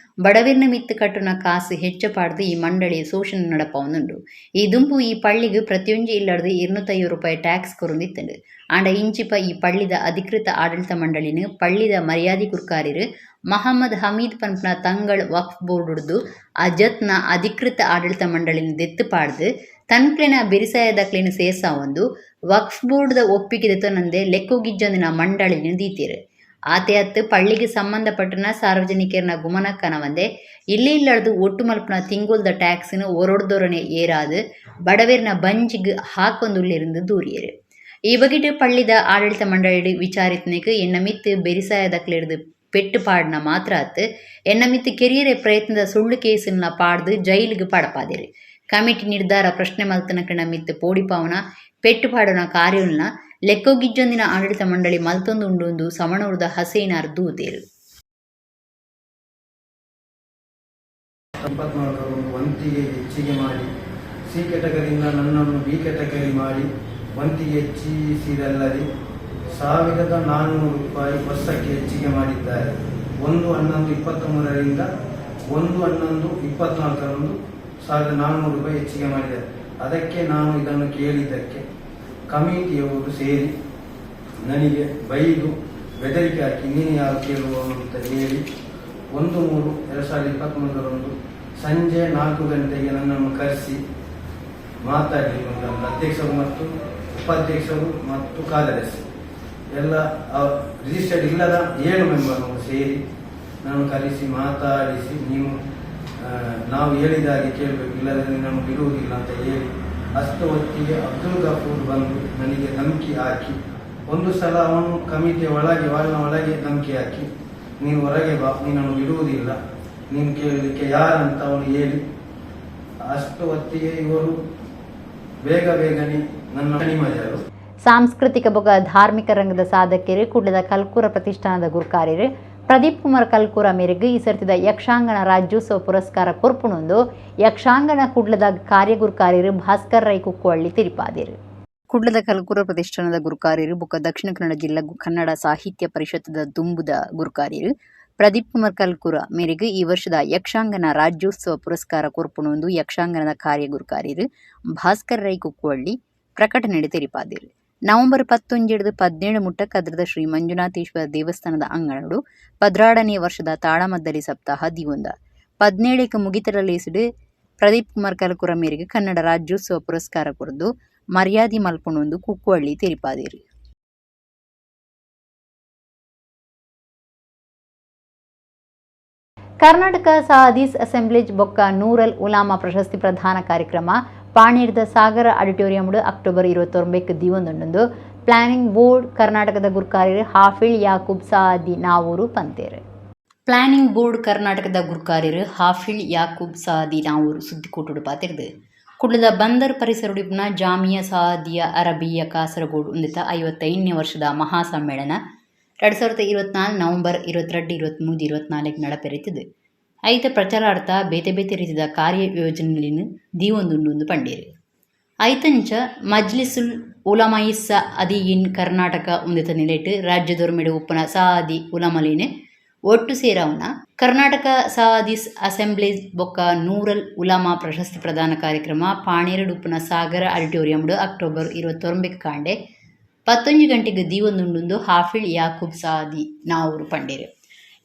ಬಡವೇರ್ನ ಮಿತ್ತು ಕಟ್ಟುನ ಕಾಸು ಹೆಚ್ಚ ಪಾಡ್ದು ಈ ಮಂಡಳಿ ಶೋಷಣೆ ನಡಪವನುಂಡು. ಈ ದುಂಪು ಈ ಪಳ್ಳಿಗೆ ಪ್ರತಿಯೊಂಜಿ ಇಲ್ಲಡ್ದು 250 ರೂಪಾಯಿ ಟ್ಯಾಕ್ಸ್ ಕೊರೊಂದಿತ್ತಂಡು. ಆಂಡ ಇಂಚಿಪ ಈ ಪಳ್ಳಿದ ಅಧಿಕೃತ ಆಡಳಿತ ಮಂಡಳಿನ ಪಳ್ಳಿದ ಮರ್ಯಾದಿ ಕುರ್ಕಾರಿರು ಮಹಮ್ಮದ್ ಹಮೀದ್ ಪನ್ಪನ ತಂಗಳ್ ವಕ್ಫ್ ಬೋರ್ಡ್ ಉಡ್ದು ಅಜತ್ನ ಅಧಿಕೃತ ಆಡಳಿತ ಮಂಡಳಿನ ದೆತ್ತು ಪಾಡ್ದು ತನ್ಪ್ಲೆನ ಬಿರಿಸಾಯದಕ್ಲಿನ ಸೇರ್ಸಾ ಒಂದು ವಕ್ಫ್ ಬೋರ್ಡ್ದ ಒಪ್ಪಿಗೆ ದೆತ್ತೊಂದೆ ಲೆಕ್ಕೋಗಿಜ್ಜೊಂದಿನ ಮಂಡಳಿನ ದೀತಿರು. ಆತೆಯತ್ತು ಪಳ್ಳಿಗೆ ಸಂಬಂಧಪಟ್ಟನ ಸಾರ್ವಜನಿಕರನ್ನ ಗುಮನಕ್ಕನವಂದೆ ಇಲ್ಲಿ ಇಲ್ಲಡ್ದು ಒಟ್ಟು ಮಲ್ಪನ ತಿಂಗುಲ್ದ ಟ್ಯಾಕ್ಸಿನ ಒರೊಡ್ದೊರನೆ ಏರಾದು ಬಡವೇರ್ನ ಬಂಜಿಗ್ ಹಾಕೊಂದುಳ್ಳಿருந்து ದೂರಿಯರು. ಈ ಬಗೆಟ್ ಪಳ್ಳಿದ ಆಡಳಿತ ಮಂಡಳಿ ವಿಚಾರಿತನೆಗೆ ಎನ್ನ ಮಿತ್ತು ಬೆರಿಸಾಯದಕ್ಲಿಡ್ದು ಪೆಟ್ಟು ಪಾಡ್ನ ಮಾತ್ರ ಅತ್ತು ಎನ್ನ ಮಿತ್ತು ಕೆರಿಯರೆ ಪ್ರಯತ್ನದ ಸುಳ್ಳು ಕೇಸಿನ ಪಾಡ್ದು ಜೈಲಿಗೆ ಪಡಪಾದಿರು. ಕಮಿಟಿ ನಿರ್ಧಾರ ಪ್ರಶ್ನೆ ಮಲ್ತನಕಣ ಮಿತ್ತು ಪೋಡಿಪಾವನ ಪೆಟ್ಟು ಪಾಡೋನ ಕಾರ್ಯನ ಲೆಕ್ಕೋಗಿಜ್ಜೊಂದಿನ ಆಡಳಿತ ಮಂಡಳಿ ಮಲ್ತೊಂದು ಉಂಡು ಸವಣೂರದ ಹಸೇನಾರ್ ದೂತೇರು. ವಂತಿಗೆ ಹೆಚ್ಚಿಗೆ ಮಾಡಿ ಸಿ ಕೆಟಗರಿಯಿಂದ ನನ್ನನ್ನು ಬಿ ಕೆಟಗರಿ ಮಾಡಿ ವಂತಿಗೆ ಹೆಚ್ಚಿಸಿದಲ್ಲದೆ 1400 ರೂಪಾಯಿ ವರ್ಷಕ್ಕೆ ಹೆಚ್ಚಿಗೆ ಮಾಡಿದ್ದಾರೆ. 1/11/23ರಿಂದ 1/11/24 1400 ರೂಪಾಯಿ ಹೆಚ್ಚಿಗೆ ಮಾಡಿದ್ದಾರೆ. ಅದಕ್ಕೆ ನಾನು ಇದನ್ನು ಕೇಳಿದ್ದಕ್ಕೆ ಕಮಿಟಿಯವರು ಸೇರಿ ನನಗೆ ಬೈದು ಬೆದರಿಕೆ ಹಾಕಿ ನೀನು ಯಾರು ಕೇಳುವವರು ಅಂತ ಹೇಳಿ 1/3/2023 ಸಂಜೆ 4 ಗಂಟೆಗೆ ನನ್ನನ್ನು ಕರೆಸಿ ಮಾತಾಡಲಿಕ್ಕೆ ಉಂಟಂತ ಅಧ್ಯಕ್ಷರು ಮತ್ತು ಉಪಾಧ್ಯಕ್ಷರು ಮತ್ತು ಕಾರ್ಯದರ್ಶಿ ಎಲ್ಲ ರಿಜಿಸ್ಟರ್ಡ್ ಇಲ್ಲದ 7 ಮೆಂಬರ್ಗಳು ಸೇರಿ ನಾನು ಕರೆಸಿ ಮಾತಾಡಿಸಿ ನೀವು ನಾವು ಹೇಳಿದಾಗೆ ಕೇಳಬೇಕು, ಇಲ್ಲದ್ರೆ ನಾನು ಬಿಡುವುದಿಲ್ಲ ಅಂತ ಹೇಳಿ ಅಷ್ಟು ಹೊತ್ತಿಗೆ ಅಬ್ದುಲ್ ಗಫೂರ್ ಬಂದು ನನಗೆ ಧಮಕಿ ಹಾಕಿ ಒಂದು ಸಲ ಅವನು ಕಮಿಟಿಯ ಒಳಗೆ ಧಮಕಿ ಹಾಕಿ ನೀನು ಹೊರಗೆ ಬಾ, ನೀನನ್ನು ಬಿಡುವುದಿಲ್ಲ, ನೀನು ಕೇಳಲಿಕ್ಕೆ ಯಾರಂತ ಅವನು ಹೇಳಿ ಅಷ್ಟು ಹೊತ್ತಿಗೆ ಇವರು ಬೇಗನೆ ನನ್ನ ಕಣಿಮಜರು. ಸಾಂಸ್ಕೃತಿಕ ಬೊಗ ಧಾರ್ಮಿಕ ರಂಗದ ಸಾಧಕರು ಕುಡ್ಲದ ಕಲ್ಕೂರ ಪ್ರತಿಷ್ಠಾನದ ಗುರುಕಾರ್ಯರು ಪ್ರದೀಪ್ ಕುಮಾರ್ ಕಲ್ಕೂರ ಮೇರೆಗೆ ಈ ಸರ್ತಿದ ಯಕ್ಷಾಂಗನ ರಾಜ್ಯೋತ್ಸವ ಪುರಸ್ಕಾರ ಕೊರ್ಪುಣೊಂದು ಯಕ್ಷಾಂಗನ ಕುಡ್ಲದ ಕಾರ್ಯಗುರುಕಾರ್ಯರು ಭಾಸ್ಕರ್ ರೈ ಕುಕ್ಕುವಳ್ಳಿ ತಿರುಪಾದಿರು. ಕುಡ್ಲದ ಕಲ್ಕೂರ ಪ್ರತಿಷ್ಠಾನದ ಗುರುಕಾರ್ಯರು ಬೊಕ್ಕ ದಕ್ಷಿಣ ಕನ್ನಡ ಜಿಲ್ಲಾ ಕನ್ನಡ ಸಾಹಿತ್ಯ ಪರಿಷತ್ತದ ದುಂಬುದ ಗುರುಕಾರ್ಯರು ಪ್ರದೀಪ್ ಕುಮಾರ್ ಕಲ್ಕೂರ ಮೇರೆಗೆ ಈ ವರ್ಷದ ಯಕ್ಷಾಂಗನ ರಾಜ್ಯೋತ್ಸವ ಪುರಸ್ಕಾರ ಕೊರ್ಪುಣೊಂದು ಯಕ್ಷಾಂಗನದ ಕಾರ್ಯಗುರುಕಾರ್ಯರು ಭಾಸ್ಕರ್ ರೈ ಕುಕ್ಕುವಳ್ಳಿ ಪ್ರಕಟಣೆ ತೆರಿಪಾದಿರು. ನವೆಂಬರ್ 11-17 ಮುಟ್ಟ ಕದ್ರದ ಶ್ರೀ ಮಂಜುನಾಥೇಶ್ವರ ದೇವಸ್ಥಾನದ ಅಂಗಣಡು 12ನೇ ವರ್ಷದ ತಾಳಮದ್ದಲಿ ಸಪ್ತಾಹ ದಿಗೊಂದ 17ಕ್ಕೆ ಮುಗಿತರಲೇಸಿಡು ಪ್ರದೀಪ್ ಕುಮಾರ್ ಕಲ್ಕೂರ ಮೇರೆಗೆ ಕನ್ನಡ ರಾಜ್ಯೋತ್ಸವ ಪುರಸ್ಕಾರ ಕೊರದು ಮರ್ಯಾದಿ ಮಲ್ಪುಣೊಂದು ಕುಕ್ಕುವಳ್ಳಿ ತೆರಿಪಾದಿರು. ಕರ್ನಾಟಕ ಸಹದೀಸ್ ಅಸೆಂಬ್ಲೇಜ್ ಬೊಕ್ಕ ನೂರಲ್ ಉಲಾಮಾ ಪ್ರಶಸ್ತಿ ಪ್ರದಾನ ಕಾರ್ಯಕ್ರಮ ಪಾಣೀರ್ದ ಸಾಗರ ಆಡಿಟೋರಿಯಂಡು ಅಕ್ಟೋಬರ್ 29ಕ್ಕೆ ದಿವಂದೊಂದು ಪ್ಲಾನಿಂಗ್ ಬೋರ್ಡ್ ಕರ್ನಾಟಕದ ಗುರುಕಾರ್ಯರು ಹಾಫಿಳ್ ಯಾಕೂಬ್ ಸಾದಿ ನಾವೂರು ಪಂತೇರು. ಪ್ಲಾನಿಂಗ್ ಬೋರ್ಡ್ ಕರ್ನಾಟಕದ ಗುರುಕಾರ್ಯರು ಹಾಫಿಳ್ ಯಾಕೂಬ್ ಸಾದಿ ನಾವೂರು ಸುದ್ದಿಕೋಟುಡು ಪಾತಿರ್ದು ಕುಡ್ಲದ ಬಂದರ್ ಪರಿಸರುಡಿಪುನ ಜಾಮಿಯಾ ಸಾದಿಯ ಅರಬಿಯ ಕಾಸರಗೋಡು ಉಂದಿತ 55ನೇ ವರ್ಷದ ಮಹಾಸಮ್ಮೇಳನ 2024 ನವೆಂಬರ್ 22-23-24 ನಡಪೆರಿತಿದ್ದು ಐತ ಪ್ರಚಾರಾರ್ಥ ಬೇತೆ ಬೇತೆ ರೀತಿಯ ಕಾರ್ಯಯೋಜನೆಗಳನ್ನು ದೀವೊಂದುಂಡು ಪಂಡೇರು ಐತಂಚ ಮಜ್ಲಿಸುಲ್ ಉಲಮಯಿಸ್ಸ ಅದಿಯಿನ್ ಕರ್ನಾಟಕ ಉಂದಿತ ನಿಲೆಟ್ ರಾಜ್ಯದೊರ್ಮೆಡು ಉಪ್ಪನ ಸಾದಿ ಉಲಮಲಿನೆ ಒಟ್ಟು ಸೇರವನ ಕರ್ನಾಟಕ ಸಾದಿಸ್ ಅಸೆಂಬ್ಲೀಸ್ ಬೊಕ್ಕ ನೂರಲ್ ಉಲಾಮಾ ಪ್ರಶಸ್ತಿ ಪ್ರದಾನ ಕಾರ್ಯಕ್ರಮ ಪಾಣೇರಡು ಉಪ್ಪನ ಸಾಗರ ಆಡಿಟೋರಿಯಂಡು ಅಕ್ಟೋಬರ್ 29 ಕಾಂಡೆ 11 ಗಂಟೆಗೆ ದೀವೊಂದುಂಡು ಹಾಫಿಳ್ ಯಾಕೂಬ್ ಸಾದಿ ನಾವೂರು ಪಂಡೇರು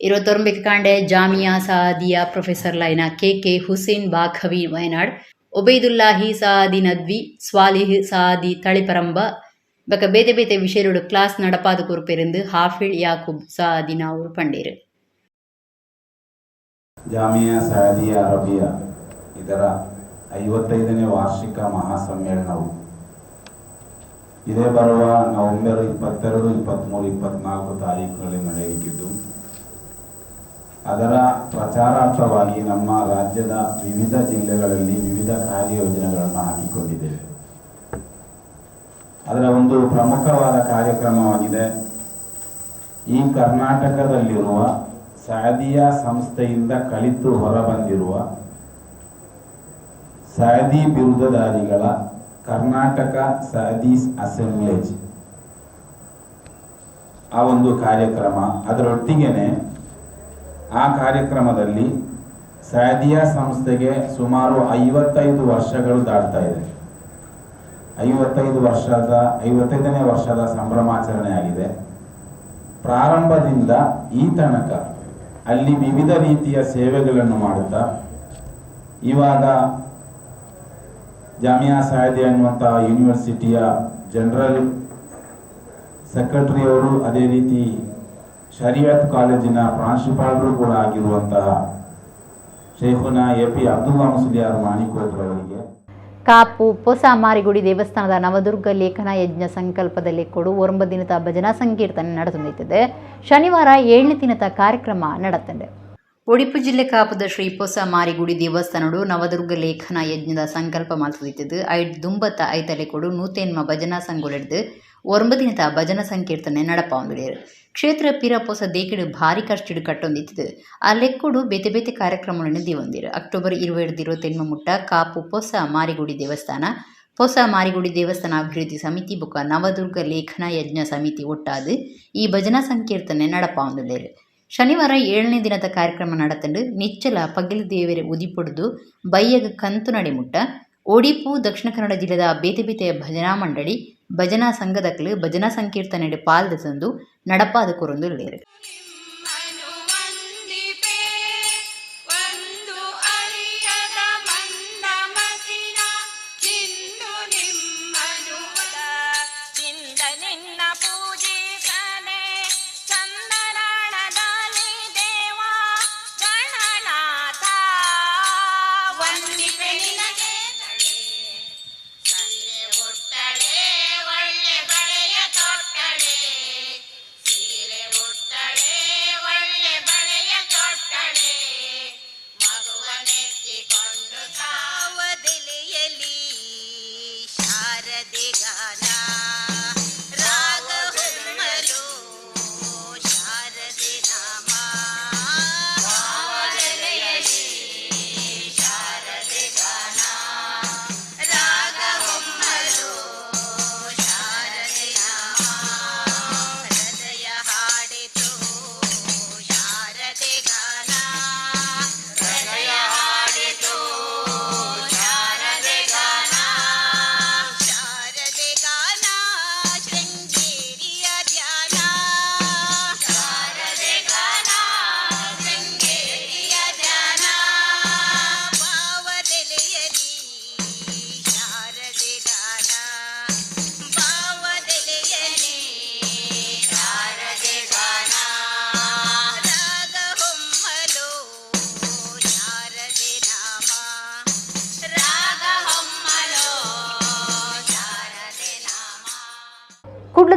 29 ಕಾಂಡೆ ಜಾಮಿಯಾ ಸಾದಿಯ ಪ್ರೊಫೆಸರ್ ಲೈನ ಕೆ ಹುಸೇನ್ ಬಾಖವಿ ವಯನಾಡ್ ಒಬೈದುಲ್ಲಾಹಿ ಸಾದಿ ನದ್ವಿ ಸ್ವಾಲಿಹ್ ಸಾದಿ ತಳಿಪರಂಬ ಬಕ ಬೇತೆ ಬೇತೆ ವಿಷಯಗಳು ಕ್ಲಾಸ್ நடப்பாத ಕುರುಪೆರೆಂದು ಹಾಫಿಳ್ ಯಾಕೂಬ್ ಸಾದಿ ನಾವೂರು ಪಂಡೇರು. ಜಾಮಿಯಾ ಸಾದಿಯಾ ಅರಬಿಯಾ ಇದರ 55ನೇ ವಾರ್ಷಿಕ ಮಹಾಸಮ್ಮೇಳನವು ಇದೇ ಬರುವ ನವೆಂಬರ್ 22, 23, 24 ತಾರೀಖುಗಳಲ್ಲಿ ನಡೆಯಲಿಕ್ಕಿದ್ದು ಅದರ ಪ್ರಚಾರಾರ್ಥವಾಗಿ ನಮ್ಮ ರಾಜ್ಯದ ವಿವಿಧ ಜಿಲ್ಲೆಗಳಲ್ಲಿ ವಿವಿಧ ಕಾರ್ಯಯೋಜನೆಗಳನ್ನು ಹಾಕಿಕೊಂಡಿದ್ದೇವೆ. ಅದರ ಒಂದು ಪ್ರಮುಖವಾದ ಕಾರ್ಯಕ್ರಮವಾಗಿದೆ ಈ ಕರ್ನಾಟಕದಲ್ಲಿರುವ ಸಾದಿಯಾ ಸಂಸ್ಥೆಯಿಂದ ಕಲಿತು ಹೊರಬಂದಿರುವ ಸಾದಿ ಬಿರುದುಧಾರಿಗಳ ಕರ್ನಾಟಕ ಸಾದೀಸ್ ಅಸೆಂಬ್ಲೇಜ್ ಆ ಒಂದು ಕಾರ್ಯಕ್ರಮ. ಅದರೊಟ್ಟಿಗೆನೆ ಆ ಕಾರ್ಯಕ್ರಮದಲ್ಲಿ ಸಾದಿಯಾ ಸಂಸ್ಥೆಗೆ ಸುಮಾರು 55 ವರ್ಷಗಳು ದಾಟ್ತಾ ಇದೆ. 55ನೇ ವರ್ಷದ ಸಂಭ್ರಮಾಚರಣೆ ಆಗಿದೆ. ಪ್ರಾರಂಭದಿಂದ ಈ ತನಕ ಅಲ್ಲಿ ವಿವಿಧ ರೀತಿಯ ಸೇವೆಗಳನ್ನು ಮಾಡುತ್ತಾ ಇವಾಗ ಜಾಮಿಯಾ ಸಾದಿಯಾ ಅನ್ನುವಂತಹ ಯೂನಿವರ್ಸಿಟಿಯ ಜನರಲ್ ಸೆಕ್ರೆಟರಿಯವರು, ಅದೇ ರೀತಿ ಶರಿಯತ್ ಕಾಲೇಜಿನ ಪ್ರಾಂಶುಪಾಲರು ಕೂಡ ಆಗಿರುವಂತಹ ಶೇಖುನ AP ಅಬ್ದುಲ್ಲಾ ಮುಸ್ಲಿಯಾರ್ ಮಾಣಿಕೋತ್ರವರಿಗೆ ಕಾಪು ಪೊಸ ಮಾರಿಗುಡಿ ದೇವಸ್ಥಾನದ ನವದುರ್ಗ ಲೇಖನ ಯಜ್ಞ ಸಂಕಲ್ಪದಲ್ಲಿ ಕೊಡು 9 ದಿನದ ಭಜನಾ ಸಂಕೀರ್ತನೆ ನಡೆಸುತ್ತಿದೆ. ಶನಿವಾರ 7ನೇ ದಿನದ ಕಾರ್ಯಕ್ರಮ ನಡೆತಂಡೆ. ಉಡುಪಿ ಜಿಲ್ಲೆ ಕಾಪುದ ಶ್ರೀ ಪೊಸ ಮಾರಿಗುಡಿ ದೇವಸ್ಥಾನಡು ನವದುರ್ಗ ಲೇಖನ ಯಜ್ಞದ ಸಂಕಲ್ಪ ಮಾಲ್ತುದಿತ್ತದು ಐಟ್ ದುಂಬತ್ತ ಐತಲೆ ಕೊಡು 100 ಭಜನಾ ಸಂಘುಲೆಡ್ದು 9 ದಿನದ ಭಜನಾ ಸಂಕೀರ್ತನೆ ನಡಪಾಂದುಲೇರು. ಕ್ಷೇತ್ರ ಪಿರ ಪೊಸ ದೇಕಿಡು ಭಾರಿ ಖರ್ಚಿಡು ಕಟ್ಟೊಂದಿತ್ತು. ಆ ಲೆಕ್ಕೊಡು ಬೇತೆ ಬೇತೆ ಕಾರ್ಯಕ್ರಮಗಳನ್ನು ದೀವೊಂದಿರು. ಅಕ್ಟೋಬರ್ 27 ಮುಟ್ಟ ಕಾಪು ಪೊಸ ಮಾರಿಗುಡಿ ದೇವಸ್ಥಾನ, ಪೊಸ ಮಾರಿಗುಡಿ ದೇವಸ್ಥಾನ ಅಭಿವೃದ್ಧಿ ಸಮಿತಿ ಬೊಕ್ಕ ನವದುರ್ಗ ಲೇಖನ ಯಜ್ಞ ಸಮಿತಿ ಒಟ್ಟಾದು ಈ ಭಜನಾ ಸಂಕೀರ್ತನೆ ನಡಪಾಂದುಲೇರು. ಶನಿವಾರ 7ನೇ ದಿನದ ಕಾರ್ಯಕ್ರಮ நடத்தண்டு ನಿಚ್ಚಲ ಪಗಿಲು ದೇವರ ಉದಿಪೊಡ್ದು ಬಯ್ಯಗ ಕಂತು ನಡಿಮುಟ್ಟ ಒಡಿಪು ದಕ್ಷಿಣ ಕನ್ನಡ ಜಿಲ್ಲೆದ ಬೇತೆ ಬೇತೆ ಭಜನಾ ಮಂಡಳಿ ಭಜನಾ ಸಂಘದಕ್ಲು ಭಜನಾ ಸಂಕೀರ್ತನೆ ಪಾಲ್ದ ತಂದು ನಡಪಾದ ಕೊರೊಂದು ಲೇರು. ಒಳ್ಳೆ ಬಳೆಯ ತೊಟ್ಟಳೆ ಸೀರೆ ಉಟ್ಟಳೆ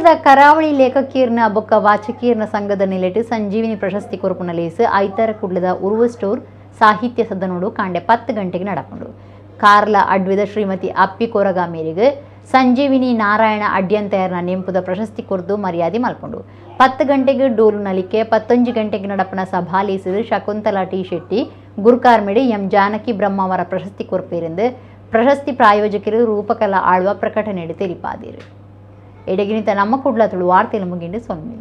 ಕುಡ್ಲದ ಕರಾವಳಿ ಲೇಖಕಿಯರ್ನ ಬೊಕ್ಕ ವಾಚಕಿಯರ್ನ ಸಂಘದ ನೆಲೆಟ್ಟು ಸಂಜೀವಿನಿ ಪ್ರಶಸ್ತಿ ಕೊರಪುನ ಲೇಸು ಐತಾರ ಕುಡ್ಲದ ಉರುವ ಸ್ಟೋರ್ ಸಾಹಿತ್ಯ ಸದನೋಡು ಕಾಂಡೆ 10 ಗಂಟೆಗೆ ನಡಕೊಂಡು ಕಾರ್ಲ ಅಡ್ವಿದ ಶ್ರೀಮತಿ ಅಪ್ಪಿ ಕೊರಗ ಮೇರೆಗೆ ಸಂಜೀವಿನಿ ನಾರಾಯಣ ಅಡ್ಯಂತಯರ್ನ ನೆಂಪುದ ಪ್ರಶಸ್ತಿ ಕೊರ್ದು ಮರ್ಯಾದೆ ಮಲ್ಕೊಂಡು 10 ಗಂಟೆಗೆ ಡೋಲು ನಲಿಕೆ 11 ಗಂಟೆಗೆ ನಡಪನ ಸಭಾ ಲೇಸಿದು ಶಕುಂತಲಾ ಟಿ ಶೆಟ್ಟಿ ಗುರುಕಾರ್ಮೆಡಿ ಎಂ ಜಾನಕಿ ಬ್ರಹ್ಮಾವರ ಪ್ರಶಸ್ತಿ ಕೊರ್ಪೇರೆಂದು ಪ್ರಶಸ್ತಿ ಪ್ರಾಯೋಜಕರು ರೂಪಕಲಾ ಆಳ್ವ ಪ್ರಕಟಣೆ ತಿಳಿಪಾದಿರು. ಎಡಗಿನಿತ ನಮ್ಮ ಕುಡ್ಲ ತುಳು ವಾರ್ತೆಲು ಮುಗಿಂಡು ಸೊನ್ನೆ.